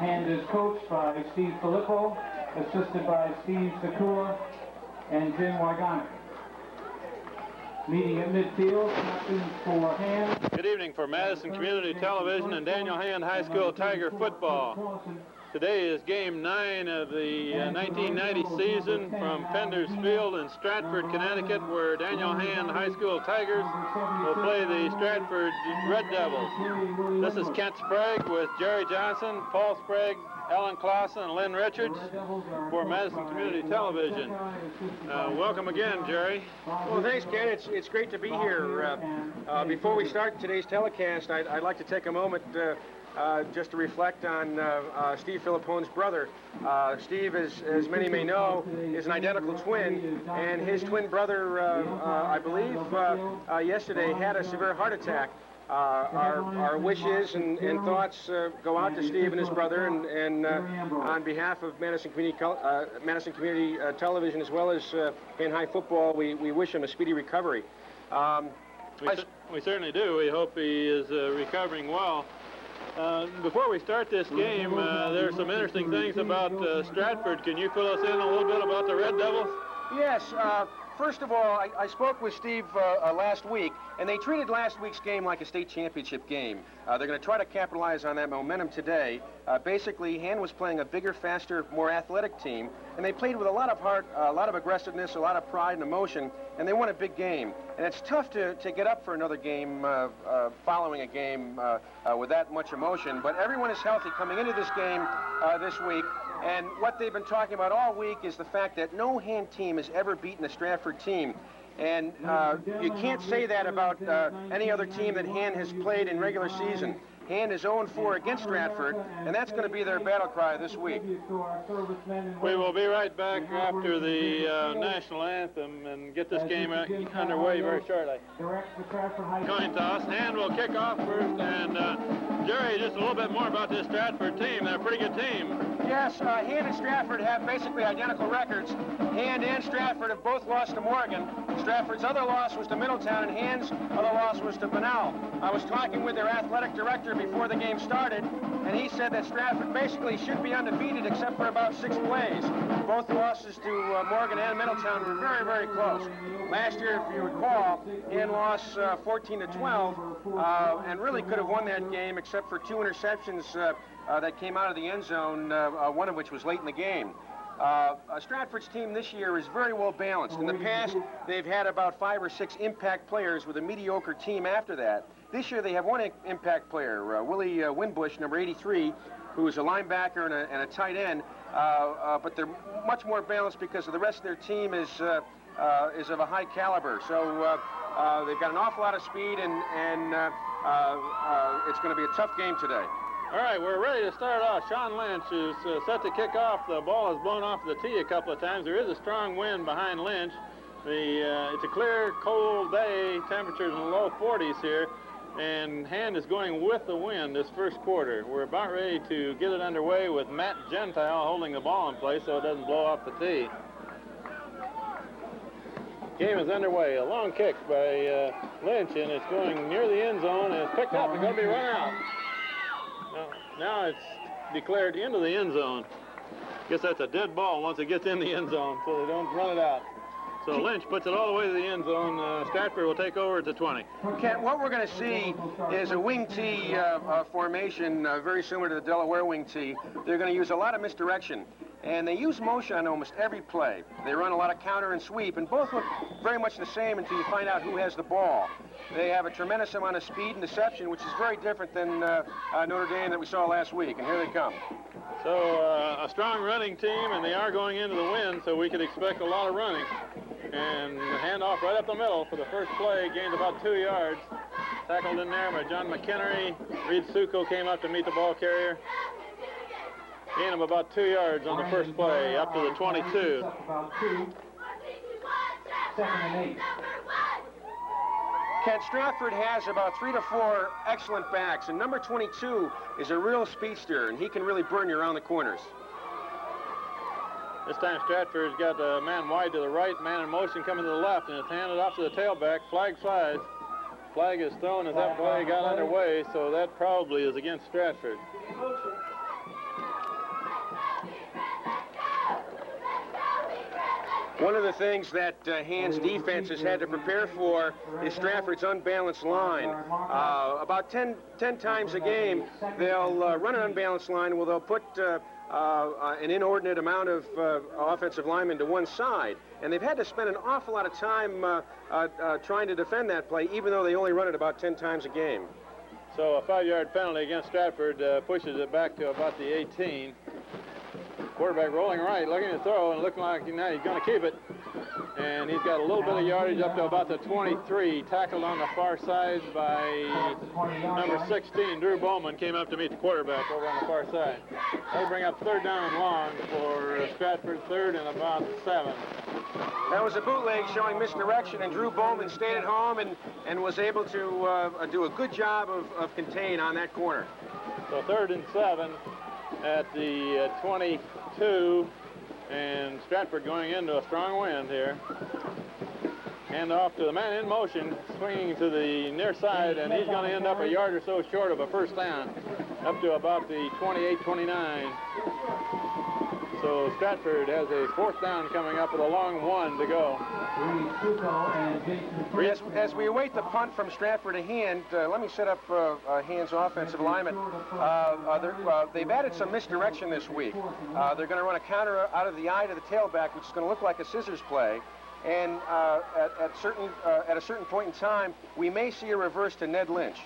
Hand is coached by Steve Filippo, assisted by Steve Sakura and Jim Wygonic. Meeting at midfield, captain for Hand. Good evening for Madison Community Television and Daniel Hand High School Tiger football. Today is game 9 of the 1990 season from Pender's Field in Stratford, Connecticut, where Daniel Hand High School Tigers will play the Stratford Red Devils. This is Kent Sprague with Jerry Johnson, Paul Sprague, Ellen Clausen, and Lynn Richards for Madison Community Television. Welcome again, Jerry. Well, thanks, Ken. It's great to be here. Before we start today's telecast, I'd like to take a moment just to reflect on Steve Filippone's brother. Steve, as many may know, is an identical twin, and his twin brother, I believe, yesterday had a severe heart attack. Our wishes and thoughts go out to Steve and his brother, and on behalf of Madison Community Television, as well as Hand High Football, we wish him a speedy recovery. We certainly do. We hope he is recovering well. Before we start this game, there are some interesting things about Stratford. Can you fill us in a little bit about the Red Devils? Yes. First of all, I spoke with Steve last week, and they treated last week's game like a state championship game. They're going to try to capitalize on that momentum today. Basically, Hand was playing a bigger, faster, more athletic team, and they played with a lot of heart, a lot of aggressiveness, a lot of pride and emotion, and they won a big game. And it's tough to get up for another game following a game with that much emotion, but everyone is healthy coming into this game this week. And what they've been talking about all week is the fact that no Hand team has ever beaten a Stratford team. And you can't say that about any other team that Hand has played in regular season. Hand is 0-4 against Stratford, and that's going to be their battle cry this week. We will be right back after the national anthem and get this game underway very shortly. Coin toss. Hand will kick off first, and Jerry, just a little bit more about this Stratford team. They're a pretty good team. Yes, Hand and Stratford have basically identical records. Hand and Stratford have both lost to Morgan. Stratford's other loss was to Middletown, and Hand's other loss was to Bunnell. I was talking with their athletic director before the game started, and he said that Stratford basically should be undefeated except for about 6 plays. Both losses to Morgan and Middletown were very, very close. Last year, if you recall, Hand lost 14-12 and really could have won that game except for 2 interceptions that came out of the end zone, one of which was late in the game. Stratford's team this year is very well balanced. In the past, they've had about 5 or 6 impact players with a mediocre team after that. This year, they have one impact player, Willie Winbush, number 83, who is a linebacker and a tight end. But they're much more balanced because the rest of their team is of a high caliber. So they've got an awful lot of speed, and it's going to be a tough game today. All right, we're ready to start off. Sean Lynch is set to kick off. The ball has blown off the tee a couple of times. There is a strong wind behind Lynch. It's a clear, cold day. Temperatures in the low 40s here. And Hand is going with the wind this first quarter. We're about ready to get it underway with Matt Gentile holding the ball in place so it doesn't blow off the tee. Game is underway. A long kick by Lynch, and it's going near the end zone, and it's picked up. It's going to be run out. Now it's declared into the end zone. Guess that's a dead ball once it gets in the end zone, so they don't run it out. So Lynch puts it all the way to the end zone. Stratford will take over at the 20. Kent, what we're going to see is a wing tee formation very similar to the Delaware wing tee. They're going to use a lot of misdirection, and they use motion on almost every play. They run a lot of counter and sweep, and both look very much the same until you find out who has the ball. They have a tremendous amount of speed and deception, which is very different than Notre Dame that we saw last week, and here they come. So a strong running team, and they are going into the wind, so we could expect a lot of running. And handoff right up the middle for the first play, gained about 2 yards. Tackled in there by John McHenry. Reed Succo came up to meet the ball carrier. Gained him about 2 yards on the first play, up to the 22. Second and 8. Kent, Stratford has about 3 to 4 excellent backs, and number 22 is a real speedster, and he can really burn you around the corners. This time Stratford's got a man wide to the right, man in motion coming to the left, and it's handed off to the tailback. Flag flies. Flag is thrown as that play got underway, so that probably is against Stratford. One of the things that Hand's defense has had to prepare for is Stratford's unbalanced line. About 10 times a game, they'll run an unbalanced line where they'll put an inordinate amount of offensive linemen to one side. And they've had to spend an awful lot of time trying to defend that play, even though they only run it about 10 times a game. So a 5-yard penalty against Stratford pushes it back to about the 18. Quarterback rolling right, looking to throw, and looking like now he's going to keep it. And he's got a little bit of yardage up to about the 23. Tackled on the far side by number 16. Drew Bowman came up to meet the quarterback over on the far side. That'll bring up 3rd down and long for Stratford, 3rd and about 7. That was a bootleg showing misdirection, and Drew Bowman stayed at home and was able to do a good job of contain on that corner. So 3rd and 7 at the 22, and Stratford going into a strong wind here. Hand off to the man in motion, swinging to the near side, and he's going to end up a yard or so short of a 1st down, up to about the 28-29. So Stratford has a 4th down coming up with a long 1 to go. As we await the punt from Stratford to Hand, let me set up Hand's offensive lineman. They've added some misdirection this week. They're going to run a counter out of the eye to the tailback, which is going to look like a scissors play. And at a certain point in time, we may see a reverse to Ned Lynch.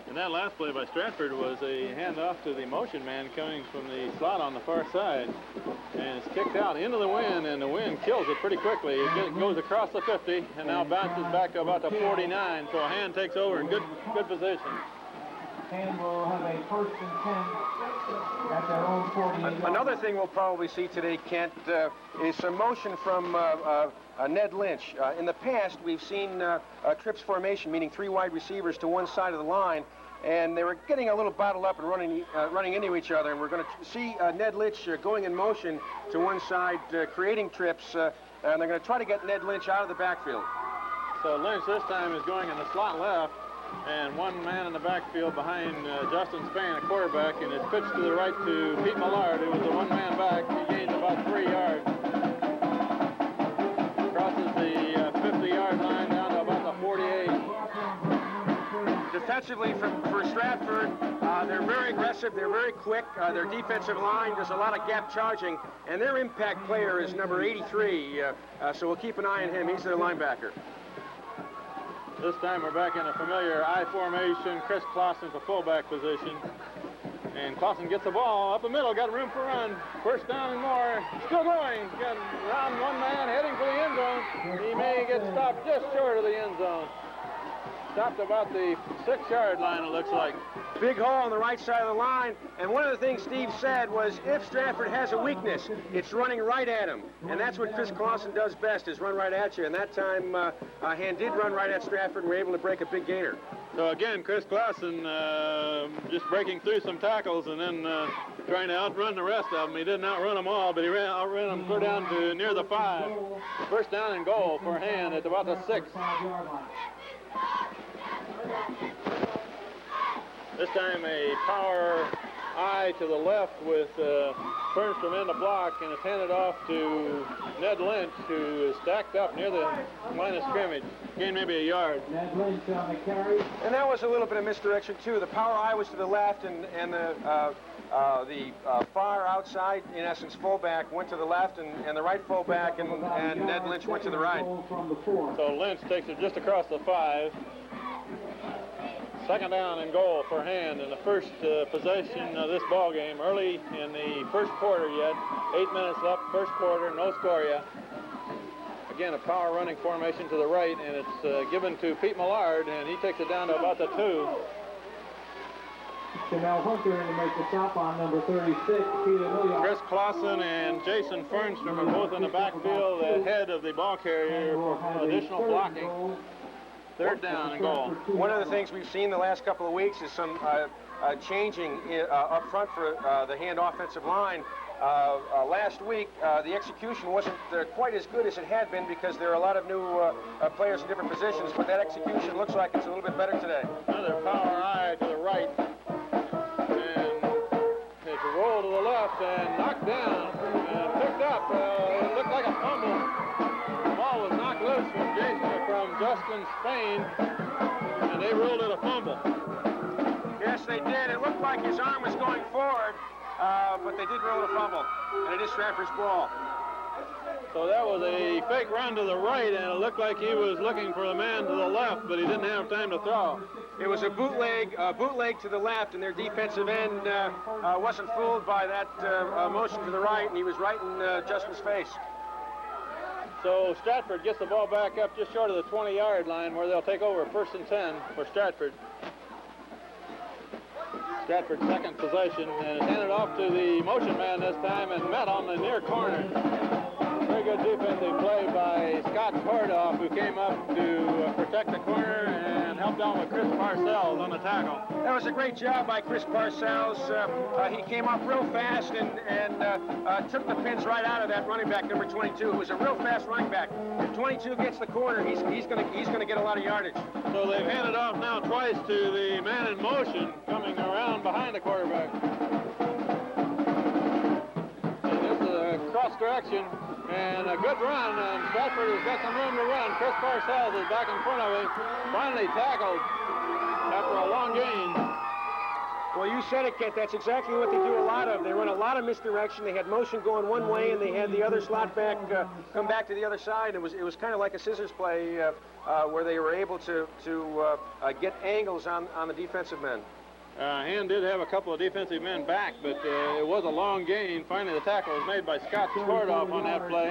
And that last play by Stratford was a handoff to the motion man coming from the slot on the far side. And it's kicked out into the wind, and the wind kills it pretty quickly. It goes across the 50 and now bounces back to about the 49. So Hand takes over in good position. Hand will have a 1st and 10 at their own 48. Another thing we'll probably see today, Kent, is some motion from Ned Lynch. In the past, we've seen trips formation, meaning 3 wide receivers to one side of the line, and they were getting a little bottled up and running into each other. And we're going to see Ned Lynch going in motion to one side, creating trips, and they're going to try to get Ned Lynch out of the backfield. So Lynch this time is going in the slot left, and one man in the backfield behind Justin Spain, a quarterback, and it's pitched to the right to Pete Millard, who was the one-man back. He gains about 3 yards. Crosses the 50-yard line down to about the 48. Defensively for Stratford, they're very aggressive, they're very quick. Their defensive line does a lot of gap charging, and their impact player is number 83, so we'll keep an eye on him. He's their linebacker. This time we're back in a familiar I formation. Chris Clausen's a fullback position. And Clausen gets the ball up the middle, got room for run. 1st down and more. Still going. Got around one man heading for the end zone. He may get stopped just short of the end zone. Stopped about the 6-yard line, it looks like. Big hole on the right side of the line, and one of the things Steve said was if Stratford has a weakness, it's running right at him. And that's what Chris Clausen does best, is run right at you. And that time, Hand did run right at Stratford and were able to break a big gainer. So again, Chris Clausen just breaking through some tackles and then trying to outrun the rest of them. He didn't outrun them all, but he outran them clear down to near the 5. 1st down and goal for Hand at about the 6. This time a power eye to the left with Fernstrom in the block, and it's handed off to Ned Lynch, who is stacked up near the line of scrimmage. Gained maybe a yard. Ned Lynch on the carry. And that was a little bit of misdirection, too. The power eye was to the left, and the far outside, in essence, fullback went to the left, and the right fullback, and Ned Lynch went to the right. So Lynch takes it just across the 5. 2nd down and goal for Hand in the first possession of this ball game. Early in the 1st quarter yet. 8 minutes left, 1st quarter, no score yet. Again, a power running formation to the right, and it's given to Pete Millard, and he takes it down to about the 2. Chanel Hunter in to make the stop on number 36, Peter Williams. Chris Clausen and Jason Fernstrom are both in the backfield ahead of the ball carrier for additional blocking. 3rd down and goal. One of the things we've seen the last couple of weeks is some changing up front for the Hand offensive line. Last week, the execution wasn't quite as good as it had been because there are a lot of new players in different positions, but that execution looks like it's a little bit better today. Another power eye to the right, and it's a roll to the left and knocked down and picked up. It looked like a fumble. Boston Spain, and they ruled it a fumble. Yes, they did. It looked like his arm was going forward, but they did rule it a fumble, and it is Stratford's ball. So that was a fake run to the right, and it looked like he was looking for the man to the left, but he didn't have time to throw. It was a bootleg to the left, and their defensive end wasn't fooled by that motion to the right, and he was right in Justin's face. So Stratford gets the ball back up just short of the 20-yard line, where they'll take over 1st and 10 for Stratford. Stratford's second possession, and it's handed off to the motion man this time and met on the near corner. Very good defensive play by Scott Cordoff, who came up to protect the corner and helped out with Chris Parcells on the tackle. That was a great job by Chris Parcells. He came up real fast and took the pins right out of that running back, number 22, who was a real fast running back. If 22 gets the corner, he's going to get a lot of yardage. So they've handed off now twice to the man in motion coming around behind the quarterback. And this is a cross direction. And a good run, and Stratford has got some room to run. Chris Parcells is back in front of him, finally tackled after a long gain. Well, you said it, Kent. That's exactly what they do a lot of. They run a lot of misdirection. They had motion going one way, and they had the other slot back come back to the other side. It was kind of like a scissors play where they were able to get angles on the defensive men. Hand did have a couple of defensive men back, but it was a long gain. Finally, the tackle was made by Scott Skordoff on that play.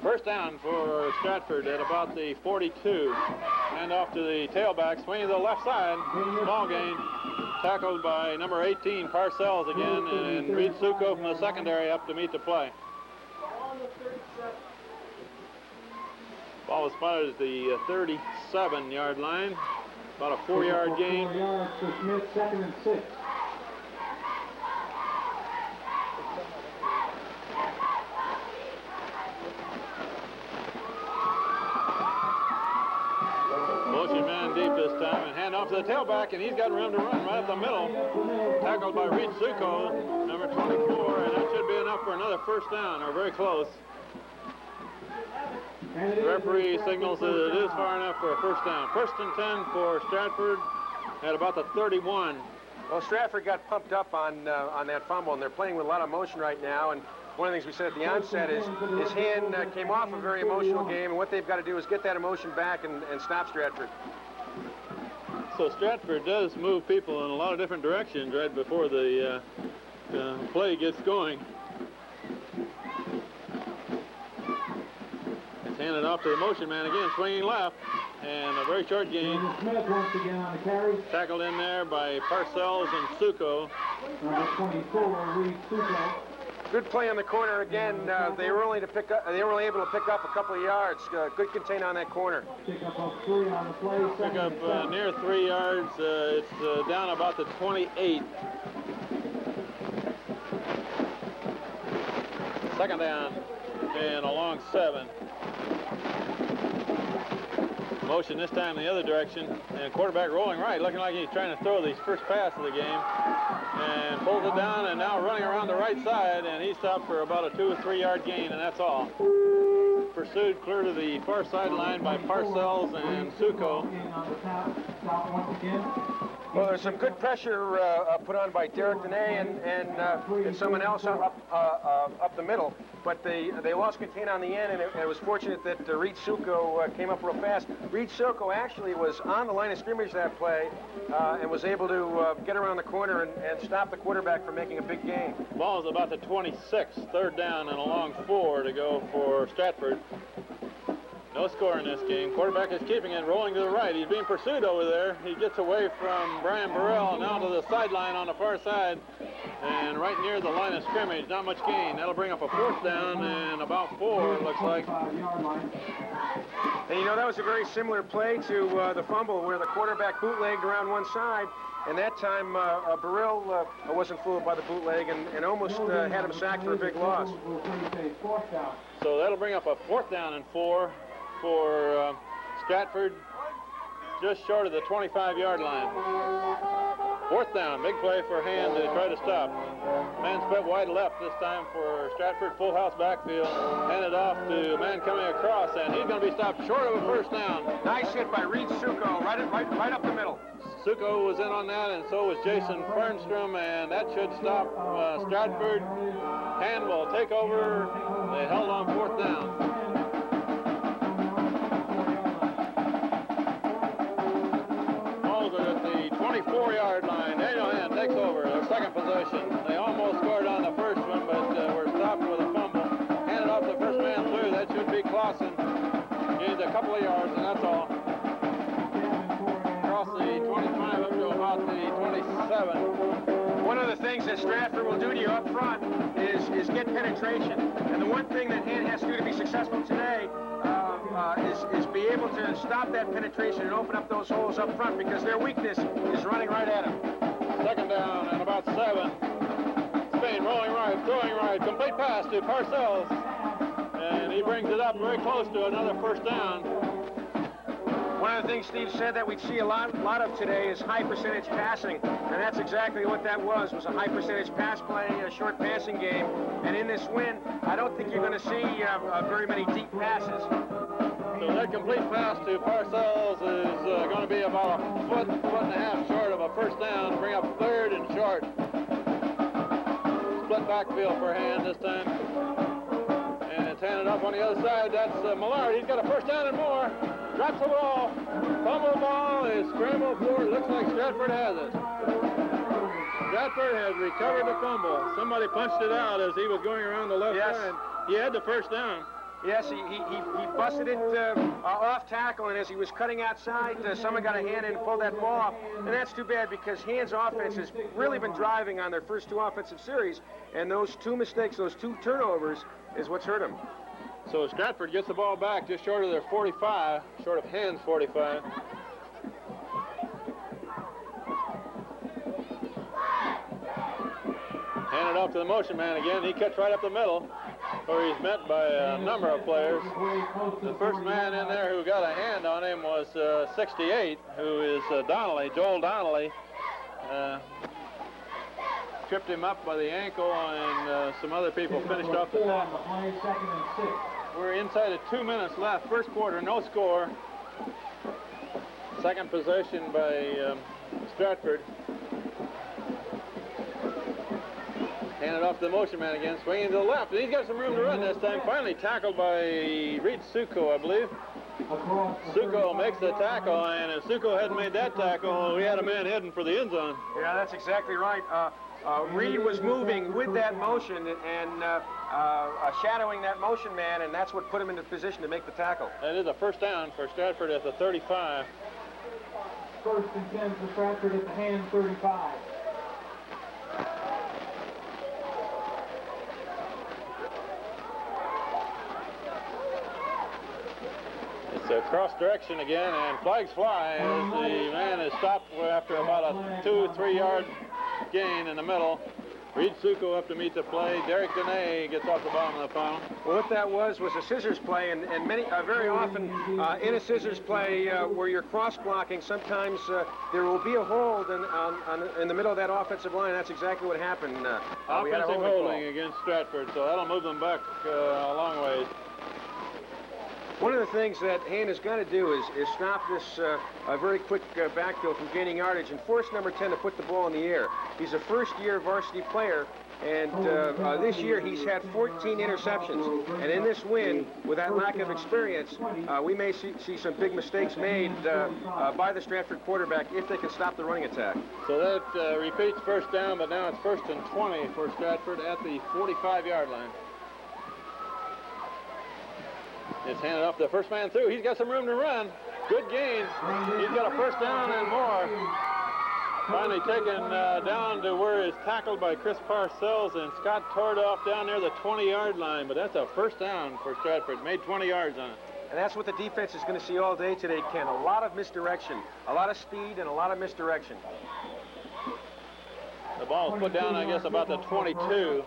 First down for Stratford at about the 42. Hand off to the tailback, swinging to the left side. Small gain. Tackled by number 18, Parcells again, and Reed Suko from the secondary up to meet the play. Ball was spotted at the 37-yard line. About a 4-yard gain. 4 yards for Smith, 2nd and 6. Motion man deep this time, and hand off to the tailback, and he's got room to run right up the middle. Tackled by Reed Suko, number 24, and that should be enough for another first down, or very close. The referee signals that it is far enough for a first down. 1st and 10 for Stratford at about the 31. Well, Stratford got pumped up on that fumble, and they're playing with a lot of motion right now. And one of the things we said at the onset is his hand came off a very emotional game, and what they've got to do is get that emotion back and stop Stratford. So Stratford does move people in a lot of different directions right before the play gets going. Handed off to the motion man again, swinging left, and a very short gain. Smith once again on the carry. Tackled in there by Parcells and Suko. Number 24, Reed Suko. Good play on the corner again. They were only able to pick up a couple of yards. Good contain on that corner. Pick up a 3 on the play. Pick up near 3 yards. It's down about the 28. Second down and a long 7. Motion this time in the other direction, and quarterback rolling right, looking like he's trying to throw the first pass of the game, and pulls it down, and now running around the right side, and he stopped for about a 2 or 3 yard gain, and that's all. Pursued clear to the far sideline by Parcells and Suko. Well, there's some good pressure put on by Derek Dene and someone else up the middle, but they lost contain on the end, and it was fortunate that Reed Suko came up real fast. Reed Suko actually was on the line of scrimmage that play and was able to get around the corner and stop the quarterback from making a big gain. Ball is about the 26, 3rd down and a long 4 to go for Stratford. No score in this game. Quarterback is keeping it, rolling to the right. He's being pursued over there. He gets away from Brian Burrell now to the sideline on the far side and right near the line of scrimmage. Not much gain. That'll bring up a 4th down and about 4, it looks like. And you know, that was a very similar play to the fumble where the quarterback bootlegged around one side, and that time Burrell wasn't fooled by the bootleg and almost had him sacked for a big loss. So that'll bring up a 4th down and 4 for Stratford, just short of the 25-yard line. Fourth down, big play for Hand to try to stop. Man split wide left this time for Stratford, full house backfield. Handed off to a man coming across, and he's going to be stopped short of a first down. Nice hit by Reed Succo, right up the middle. Succo was in on that, and so was Jason Fernstrom, and that should stop Stratford. Hand will take over. They held on fourth down. At the 24-yard line, Daniel Hand takes over their second possession. They almost scored on the first one, but were stopped with a fumble. Handed off the first man through. That should be Clausen. Gains a couple of yards, and that's all. Across the 25 up to about the 27. One of the things that Stratford will do to you up front is get penetration. And the one thing that Hand has to do to be successful today is be able to stop that penetration and open up those holes up front, because their weakness is running right at them. Second down and about 7. Spain rolling right, throwing right, complete pass to Parcells. And he brings it up very close to another first down. One of the things Steve said that we'd see a lot of today is high percentage passing, and that's exactly what that was a high percentage pass play, a short passing game. And in this win, I don't think you're going to see very many deep passes. So that complete pass to Parcells is going to be about a foot and a half short of a first down, bring up third and short. Split backfield for Hand this time. And it's handed off on the other side. That's Millard. He's got a first down and more. Drops the ball. Fumble ball is scrambled for. Looks like Stratford has it. Stratford has recovered the fumble. Somebody punched it out as he was going around the left side. He had the first down. Yes, he busted it off tackle, and as he was cutting outside, someone got a hand in and pulled that ball off. And that's too bad, because Hand's offense has really been driving on their first two offensive series, and those two mistakes, those two turnovers, is what's hurt them. So Stratford gets the ball back just short of their 45, short of Hand's 45. Handed off to the motion man again. He cuts right up the middle, where he's met by a number of players. The first man in there who got a hand on him was 68, who is Donnelly, Joel Donnelly. Tripped him up by the ankle, and some other people finished off the tackle. We're inside of 2 minutes left. First quarter, no score. Second possession by Stratford. Handed off to the motion man again, swinging to the left. He's got some room to run this time. Finally tackled by Reed Succo, I believe. Succo makes the tackle, and if Succo hadn't made that tackle, we had a man heading for the end zone. Yeah, that's exactly right. Reed was moving with that motion and shadowing that motion man, and that's what put him into position to make the tackle. That is a first down for Stratford at the 35. First and 10 for Stratford at the Hand 35. It's a cross direction again, and flags fly as the man is stopped after about a 2-3 yard gain in the middle. Reed Succo up to meet the play. Derek Dene gets off the bottom of the funnel. Well, what that was a scissors play, and very often in a scissors play where you're cross blocking, sometimes there will be a hold in the middle of that offensive line. That's exactly what happened. We had a holding against Stratford, so that'll move them back a long ways. One of the things that Hand has got to do is stop this very quick backfield from gaining yardage and force number 10 to put the ball in the air. He's a first-year varsity player, and this year he's had 14 interceptions. And in this win, with that lack of experience, we may see some big mistakes made by the Stratford quarterback if they can stop the running attack. So that repeats first down, but now it's first and 20 for Stratford at the 45-yard line. It's handed off to the first man through. He's got some room to run. Good gain. He's got a first down and more. Finally taken down to where he's tackled by Chris Parcells, and Scott tore it off down near the 20-yard line. But that's a first down for Stratford. Made 20 yards on it. And that's what the defense is going to see all day today, Ken. A lot of misdirection, a lot of speed, and a lot of misdirection. The ball was put down, I guess, about the 22.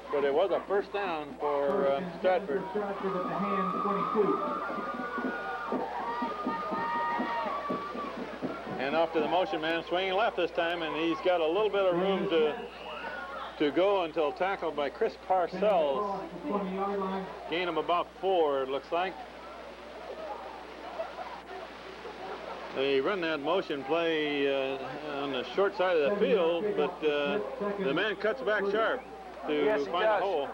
But it was a first down for Stratford. Stratford at the Hand 22. And off to the motion man, swinging left this time, and he's got a little bit of room to go until tackled by Chris Parcells. Gain him about 4, it looks like. They run that motion play on the short side of the field, but the man cuts back sharp to find a hole.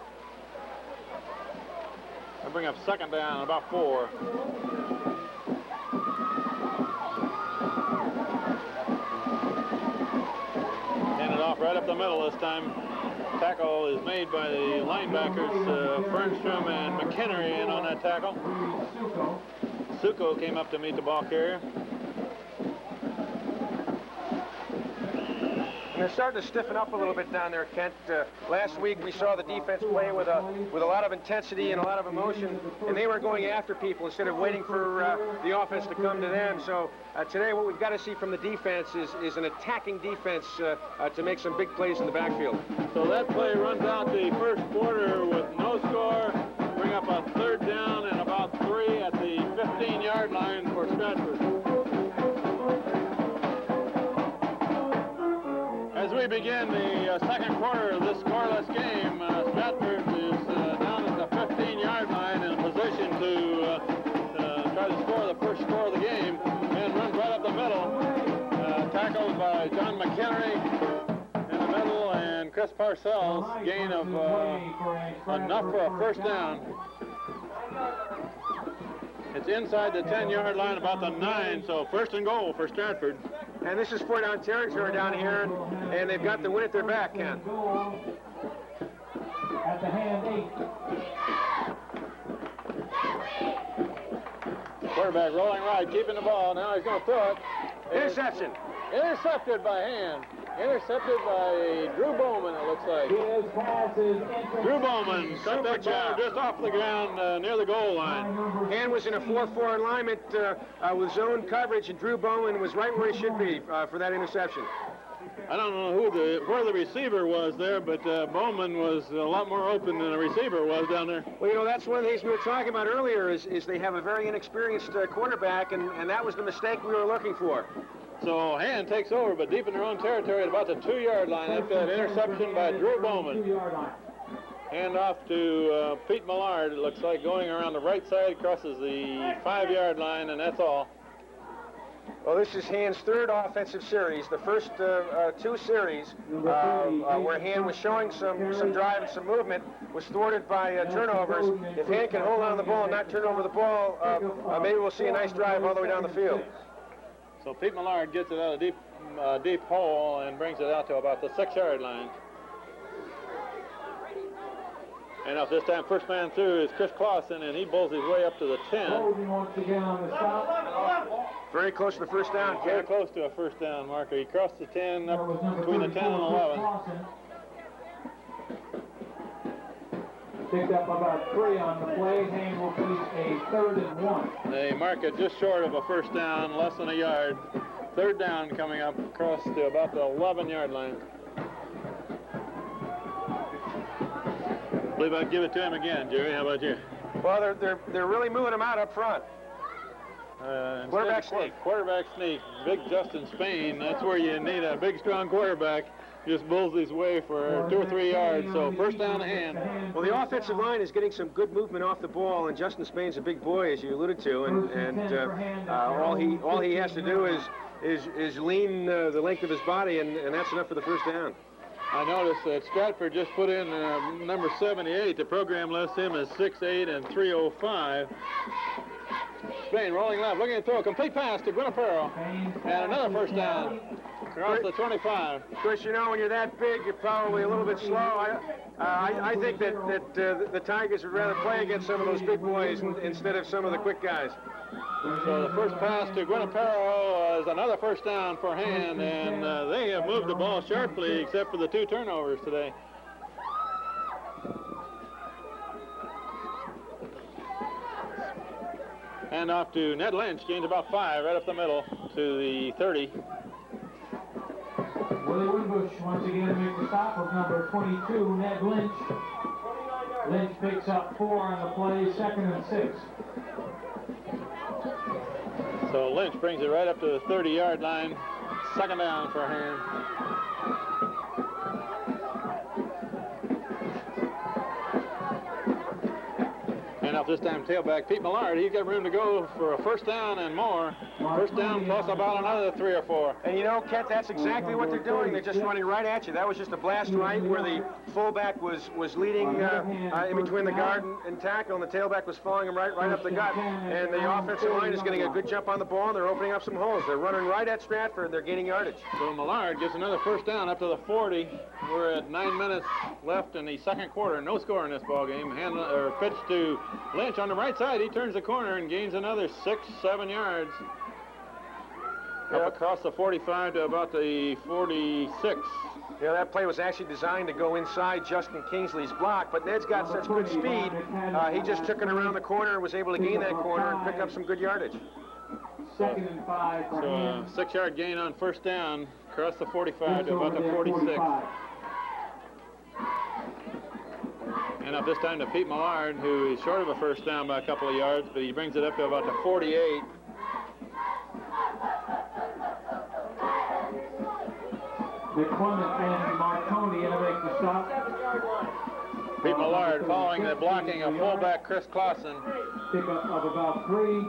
They'll bring up second down, about 4. Hand it off right up the middle this time. Tackle is made by the linebackers, Fernstrom and McHenry in on that tackle. Suko came up to meet the ball carrier. They're starting to stiffen up a little bit down there, Kent. Last week we saw the defense play with a lot of intensity and a lot of emotion, and they were going after people instead of waiting for the offense to come to them. So today what we've got to see from the defense is an attacking defense to make some big plays in the backfield. So that play runs out the first quarter with no score, bring up a third down and about 3 at the 15-yard line for Stratford. As we begin the second quarter of this scoreless game, Stratford is down at the 15-yard line in a position to try to score the first score of the game. Man runs right up the middle, tackled by John McHenry in the middle, and Chris Parcells, gain of enough for a first down. It's inside the 10-yard line, about the 9, so first and goal for Stratford. And this is 4-down territory down here, and they've got the win at their back, Ken. At the hand 8. Quarterback rolling right, keeping the ball. Now he's going to throw it. Interception. Intercepted by hand. Intercepted by Drew Bowman, it looks like. His pass is Drew Bowman cut that ball just off the ground near the goal line. Hand was in a 4-4 alignment with zone coverage, and Drew Bowman was right where he should be for that interception. I don't know where the receiver was there, but Bowman was a lot more open than the receiver was down there. Well, you know, that's one of the things we were talking about earlier is they have a very inexperienced quarterback, and that was the mistake we were looking for. So Hand takes over, but deep in their own territory at about the 2-yard line after that interception by Drew Bowman. Hand off to Pete Millard, it looks like, going around the right side, crosses the 5-yard line, and that's all. Well, this is Hand's third offensive series. The first 2 series where Hand was showing some drive and some movement was thwarted by turnovers. If Hand can hold on to the ball and not turn over the ball, maybe we'll see a nice drive all the way down the field. So Pete Millard gets it out of deep hole and brings it out to about the 6-yard line. And up this time, first man through is Chris Clausen, and he bowls his way up to the 10. Very close to the first down, Ken. Very close to a first down marker. He crossed the 10 up between the 10 and 11. Picked up about 3 on the play. Hand will face a 3rd and 1. They mark it just short of a first down, less than a yard. Third down coming up across to about the 11-yard line. I believe I'd give it to him again, Jerry. How about you? Well, they're really moving him out up front. Quarterback sneak. Quarterback sneak. Big Justin Spain. That's where you need a big, strong quarterback. Just bulls his way for 2 or 3 yards. So first down to Hand. Well, the offensive line is getting some good movement off the ball, and Justin Spain's a big boy, as you alluded to, and all he has to do is lean the length of his body, and that's enough for the first down. I noticed that Stratford just put in number 78. The program lists him as 6'8" and 305. Spain rolling left, looking to throw a complete pass to Guinapero, and another first down across the 25. Of course, you know, when you're that big, you're probably a little bit slow. I think that the Tigers would rather play against some of those big boys instead of some of the quick guys. So the first pass to Guinapero is another first down for Hand, and they have moved the ball sharply except for the 2 turnovers today. Hand off to Ned Lynch, gains about 5 right up the middle to the 30. Willie Winbush once again makes the stop with number 22, Ned Lynch. Lynch picks up 4 on the play, 2nd and 6. So Lynch brings it right up to the 30-yard line. Second down for Hand. And up this time, tailback Pete Millard. He's got room to go for a first down and more. First down plus about another 3 or 4. And you know, Kent, that's exactly what they're doing. They're just running right at you. That was just a blast right where the fullback was leading in between the guard and tackle, and the tailback was following him right up the gut. And the offensive line is getting a good jump on the ball, and they're opening up some holes. They're running right at Stratford, and they're gaining yardage. So Millard gets another first down up to the 40. We're at 9 minutes left in the second quarter. No score in this ball game. Pitch to Lynch on the right side. He turns the corner and gains another 6-7 yards. Up across the 45 to about the 46. Yeah, that play was actually designed to go inside Justin Kingsley's block, but Ned's got such good speed, he just took it around the corner and was able to gain that corner and pick up some good yardage. Second and 5. So a 6-yard gain on first down across the 45 to about the 46. And up this time to Pete Millard, who is short of a first down by a couple of yards, but he brings it up to about the 48. McClement and Marconi to make the stop. Pete Millard following the blocking of fullback Chris Clausen. Pickup of about 3.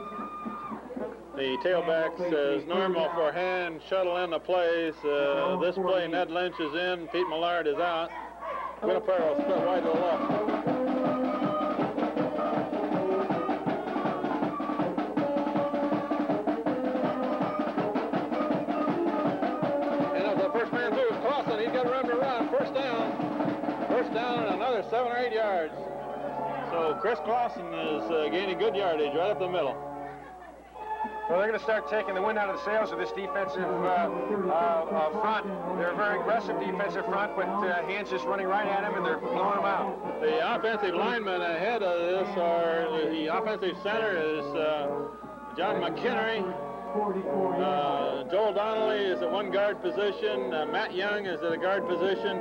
The tailback says normal for Hand, shuttle in the plays. This play, Ned Lynch is in, Pete Millard is out. Winaparo split wide to the left. He's got room to run. First down and another 7 or 8 yards. So Chris Clausen is gaining good yardage right up the middle. Well, they're going to start taking the wind out of the sails of this defensive front. They're a very aggressive defensive front, but Hand's just running right at him, and they're blowing him out. The offensive linemen ahead of this are the offensive center is John McKinnery. Joel Donnelly is at one guard position. Matt Young is at a guard position.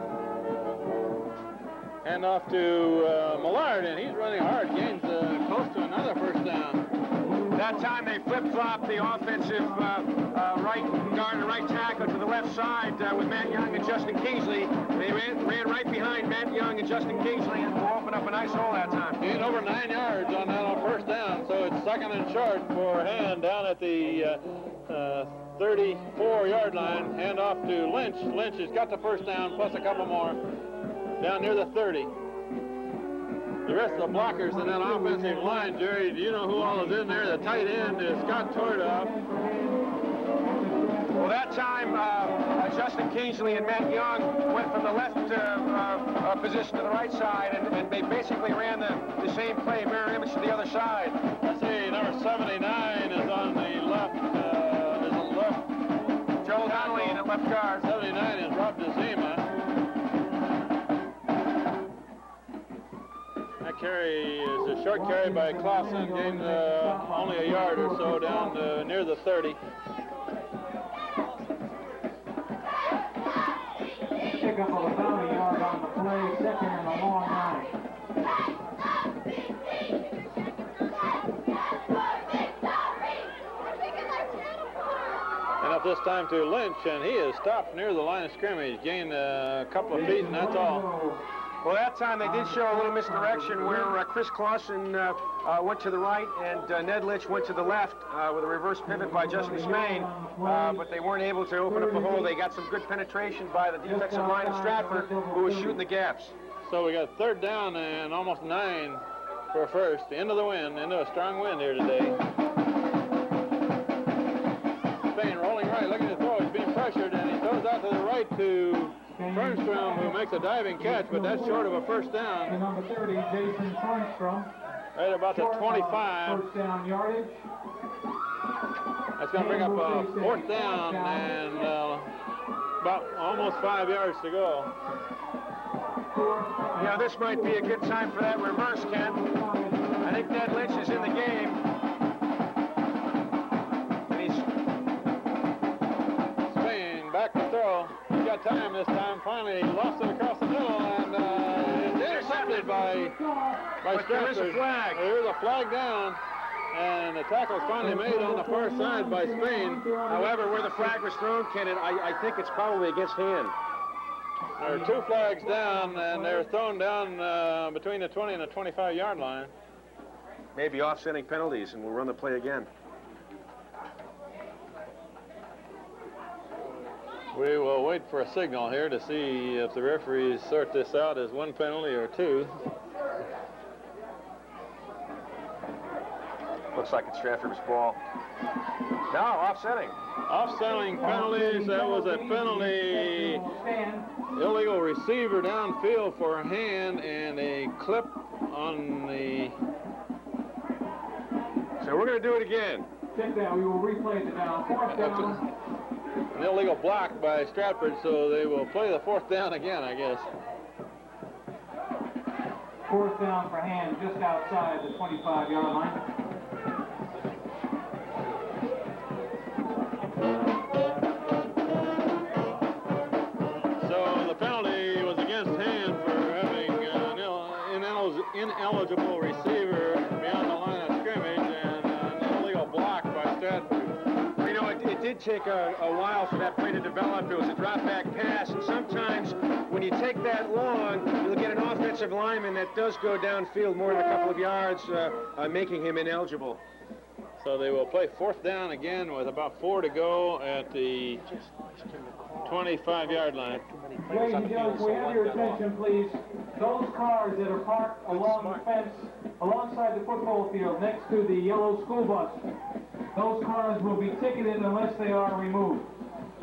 Hand off to Millard, and he's running hard. Gains close to another first down. That time they flip-flopped the offensive right guard and right tackle to the left side with Matt Young and Justin Kingsley. They ran right behind Matt Young and Justin Kingsley and opened up a nice hole that time. Gained over 9 yards on that on first down, so it's second and short for Hand down at the 34-yard line. Hand off to Lynch. Lynch has got the first down plus a couple more down near the 30. The rest of the blockers in that offensive line, Jerry, do you know who all is in there? The tight end is Scott Tordoff. Well, that time, Justin Kingsley and Matt Young went from the left position to the right side, and they basically ran the same play, mirror image to the other side. I see number 79 is on the left. Joel Donnelly in the left guard. 79 is Rob DeZima. That carry is a short carry by Clausen, gained only a yard or so down near the 30. Pick up of about a yard on the play, second and a long 9. And up this time to Lynch, and he is stopped near the line of scrimmage, gained a couple of feet, and that's all. Well, that time they did show a little misdirection where Chris Clausen went to the right and Ned Lynch went to the left with a reverse pivot by Justin Smain, but they weren't able to open up the hole. They got some good penetration by the defensive line of Stratford, who was shooting the gaps. So we got third down and almost 9 for a first. Into the wind, into a strong wind here today. Spain rolling right, looking to throw. He's being pressured, and he throws out to the right to Fernstrom, who makes a diving catch, but that's short of a first down. And number 30, Jason Fernstrom. Right about the 25. First down yardage. That's going to bring up a fourth down and about almost 5 yards to go. Yeah, this might be a good time for that reverse, Ken. I think Ned Lynch is in the game. And he's Spain back to throw. He's got time this time. Finally, he lost it across the middle, and it's intercepted by But Stratford. there is a flag. There's a flag down. And the tackle is finally made on the far side by Spain. However, where the flag was thrown, Kenneth, I think it's probably against hand. There are 2 flags down, and they're thrown down between the 20 and the 25-yard line. Maybe offsetting penalties, and we'll run the play again. We will wait for a signal here to see if the referees sort this out as 1 penalty or 2. Looks like it's Stratford's ball. Now, offsetting. Offsetting penalties. That was a penalty. Illegal receiver downfield for a hand and a clip on the... So we're going to do it again. Check that. We will replay it now. 4th down. An illegal block by Stratford, so they will play the 4th down again, I guess. 4th down for hand just outside the 25-yard line. So the penalty was against hand for having an ineligible receiver beyond the line of scrimmage and an illegal block by Stratford. You know, it did take a while for that play to develop. It was a drop-back pass, and sometimes when you take that long, you'll get an offensive lineman that does go downfield more than a couple of yards, making him ineligible. So they will play 4th down again with about 4 to go at the 25-yard line. Ladies and gentlemen, we have your attention, please. Those cars that are parked along the fence, alongside the football field, next to the yellow school bus, those cars will be ticketed unless they are removed.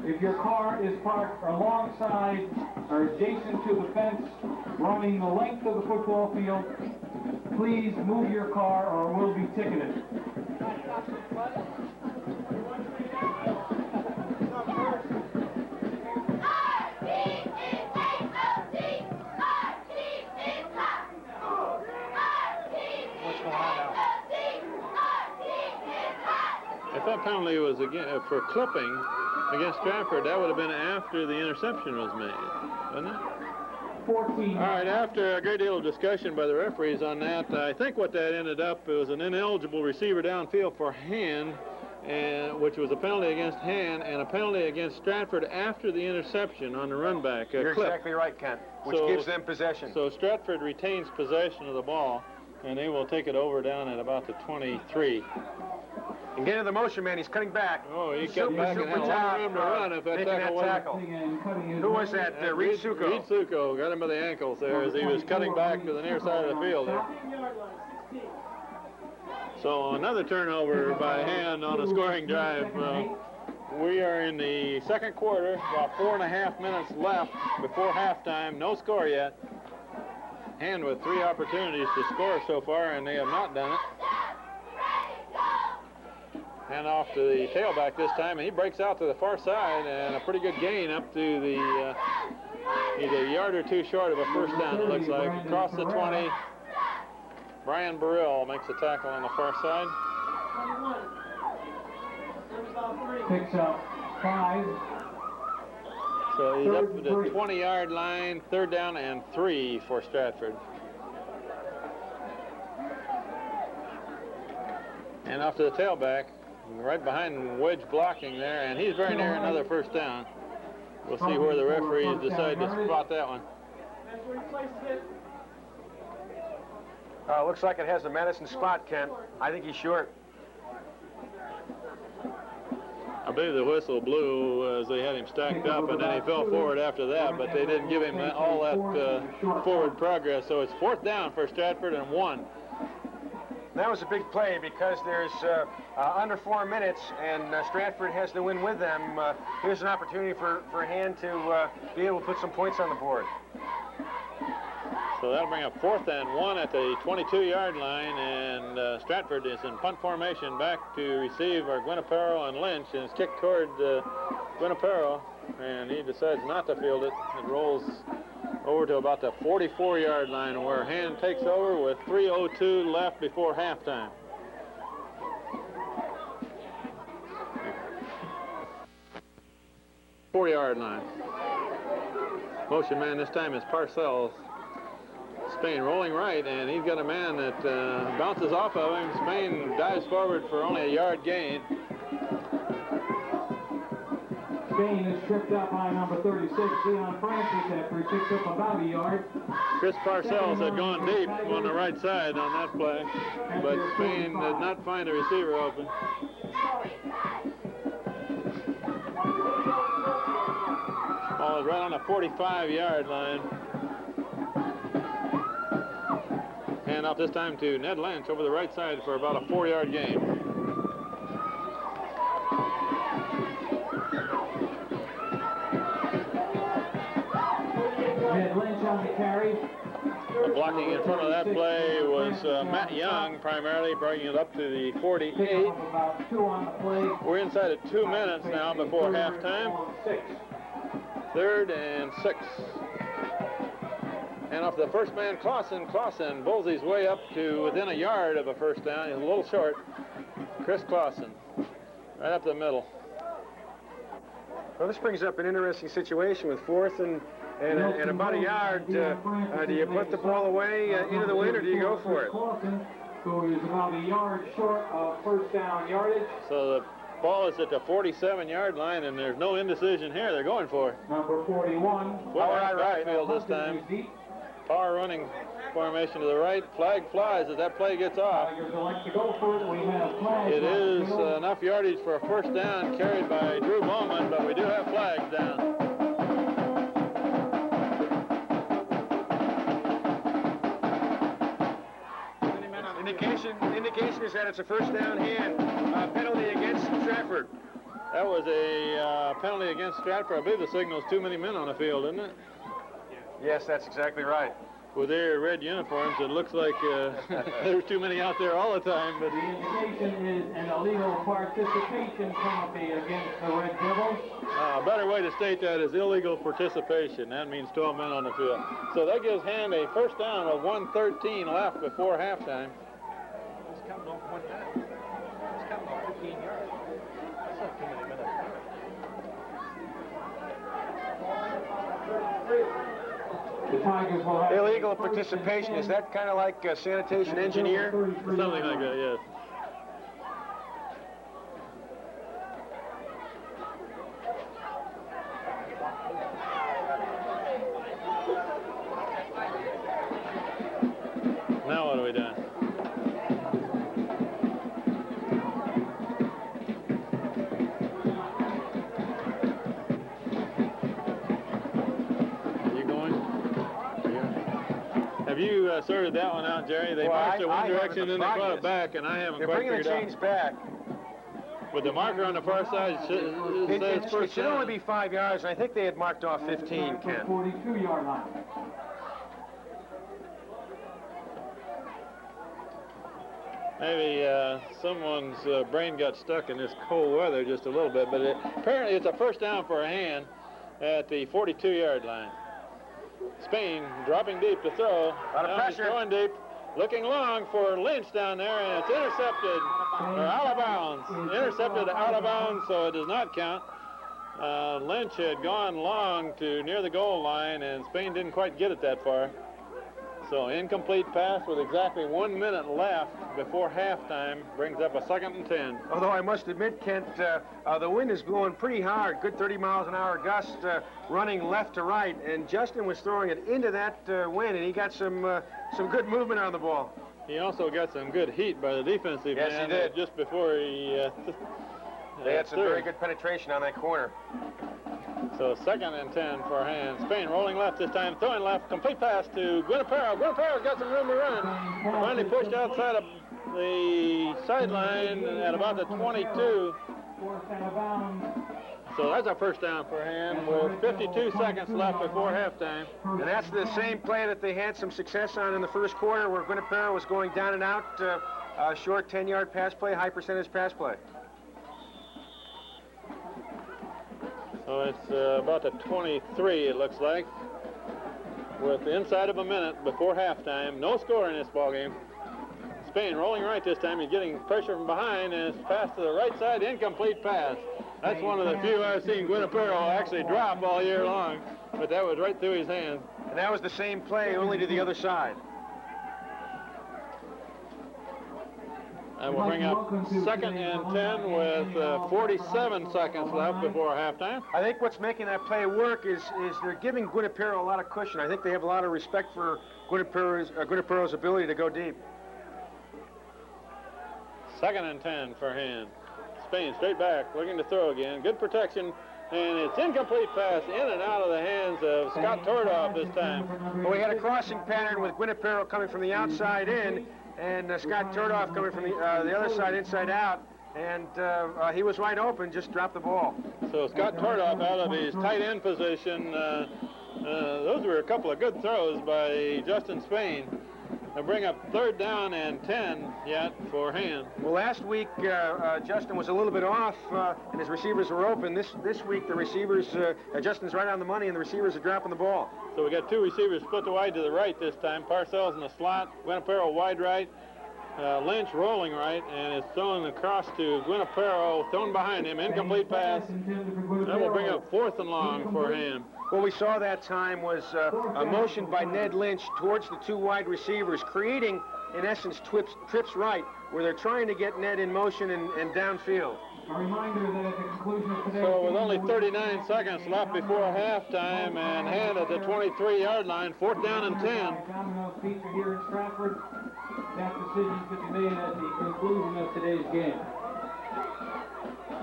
If your car is parked alongside or adjacent to the fence, running the length of the football field, please move your car or will be ticketed. If that penalty was again for clipping against Stratford, that would have been after the interception was made, wouldn't it? 14. All right, after a great deal of discussion by the referees on that, I think what that ended up, it was an ineligible receiver downfield for hand, which was a penalty against hand, and a penalty against Stratford after the interception on the run back. You're clip. exactly right, Kent, which gives them possession. So Stratford retains possession of the ball, and they will take it over down at about the 23. And get into the motion, man. He's cutting back. Oh, he cut back and had a lot of room to run if that tackle wasn't. Who was that? Reed Succo. Reed Succo got him by the ankles there as he was cutting back to the near side of the field there. So another turnover by hand on a scoring drive. We are in the 2nd quarter, about 4.5 minutes left before halftime. No score yet. Hand with 3 opportunities to score so far, and they have not done it. Hand off to the tailback this time, and he breaks out to the far side, and a pretty good gain up to the, he's a yard or 2 short of a 1st down, it looks like. Across the 20, Brian Burrell makes a tackle on the far side. Picks up 5. So he's up to the 20-yard line, 3rd down and 3 for Stratford. And off to the tailback, right behind wedge blocking there, and he's very near another 1st down. We'll see where the referees decide to spot that one. Looks like it has the Madison spot, Kent. I think he's short. I believe the whistle blew as they had him stacked up, and then he fell forward after that, but they didn't give him all that forward progress. So it's 4th down for Stratford and 1. That was a big play because there's under 4 minutes, and Stratford has the win with them. Here's an opportunity for Hand to be able to put some points on the board. So that'll bring up 4th and 1 at the 22-yard line, and Stratford is in punt formation back to receive our Guinapero and Lynch, and it's kicked toward Guinapero, and he decides not to field it. It rolls over to about the 44-yard line where Hand takes over with 3:02 left before halftime. Four-yard line. Motion man this time is Parcells. Spain rolling right, and he's got a man that bounces off of him. Spain dives forward for only a yard gain. Spain is tripped up by number 36, Leon Francis, after he picks up about a yard. Chris Parcells had gone deep on the right side on that play, but Spain did not find a receiver open. Ball is right on the 45-yard line. Hand off this time to Ned Lynch over the right side for about a 4-yard gain. Ned Lynch on the carry. Blocking in front of that play was Matt Young, primarily, bringing it up to the 48. We're inside of 2 minutes now before halftime. 3rd and 6. And off the first man, Clausen bowls his way up to within a yard of a first down. He's a little short. Chris Clausen, right up the middle. Well, this brings up an interesting situation with 4th and about a yard. Do you put the ball away into the wind, or do you go for it? Who is about a yard short of first down yardage. So the ball is at the 47-yard line, and there's no indecision here. They're going for it. Number 41. Power right field this time. Power running formation to the right. Flag flies as that play gets off. It is enough yardage for a first down carried by Drew Bowman, but we do have flags down. Indication is that it's a first down hand. Penalty against Stratford. That was a penalty against Stratford. I believe the signal's too many men on the field, isn't it? Yes, that's exactly right. With their red uniforms, it looks like there's too many out there all the time. But the indication is an illegal participation penalty against the Red Devils. A better way to state that is illegal participation. That means 12 men on the field. So that gives Hand a first down with 1:13 left before halftime. He's coming off 1 down. He's coming off 15 yards. That's not too many minutes. Illegal participation, is that kind of like a sanitation engineer? Something like that, yes. Now what have we done? Have you sorted that one out, Jerry? They marched it one direction, then they brought it back, and I haven't quite figured out. They're bringing the chains back. With the marker on the far side, it should only be 5 yards, and I think they had marked off 15, Ken. 42-yard line. Maybe someone's brain got stuck in this cold weather just a little bit, but apparently it's a first down for a Hand at the 42-yard line. Spain dropping deep to throw. A lot of pressure. Throwing deep, looking long for Lynch down there, and it's intercepted, or out of bounds. Intercepted out of bounds, so it does not count. Lynch had gone long to near the goal line, and Spain didn't quite get it that far. So incomplete pass with exactly 1 minute left before halftime brings up a 2nd and 10. Although I must admit, Kent, the wind is blowing pretty hard. Good 30 miles an hour gust running left to right. And Justin was throwing it into that wind, and he got some good movement on the ball. He also got some good heat by the defensive man. Yes, he did. Just before he... they had some very good penetration on that corner. So 2nd and 10 for Hand. Spain rolling left this time, throwing left, complete pass to Guinapero. Guinapero's got some room to run. Finally pushed outside of the sideline at about the 22. So that's a first down for Hand with 52 seconds left before halftime. And that's the same play that they had some success on in the first quarter, where Guinapero was going down and out, a short 10-yard pass play, high percentage pass play. So it's about the 23, it looks like, with inside of a minute before halftime. No score in this ball game. Spain rolling right this time. He's getting pressure from behind, and it's passed to the right side, incomplete pass. That's one of the few I've seen Guinapero actually drop all year long, but that was right through his hands. And that was the same play, only to the other side. And we'll bring up 2nd and 10 with 47 seconds left before halftime. I think what's making that play work is they're giving Guinapero a lot of cushion. I think they have a lot of respect for Guinapero's ability to go deep. 2nd and 10 for Hand. Spain straight back, looking to throw again. Good protection, and it's incomplete pass in and out of the hands of Scott Tordoff this time. Well, we had a crossing pattern with Guinapero coming from the outside in, and Scott Tordoff coming from the other side inside out, and he was wide open, just dropped the ball. So Scott Tordoff out of his tight end position. Those were a couple of good throws by Justin Spain. They'll bring up 3rd down and 10 yet for Hand. Well, last week Justin was a little bit off, and his receivers were open. This week the receivers, Justin's right on the money, and the receivers are dropping the ball. So we got 2 receivers split wide to the right this time. Parcells in the slot, Guinapero wide right, Lynch rolling right, and it's thrown across to Guinapero, thrown behind him, incomplete pass. That will bring up 4th and long for Hand. What we saw that time was a motion by Ned Lynch towards the 2 wide receivers, creating, in essence, trips right, where they're trying to get Ned in motion and downfield. A reminder that at the conclusion of today's So with only 39 seconds left before halftime, and Hand at the 23-yard line, 4th down and 10. Domino's Pizza here in Stratford. That decision to be made at the conclusion of today's game.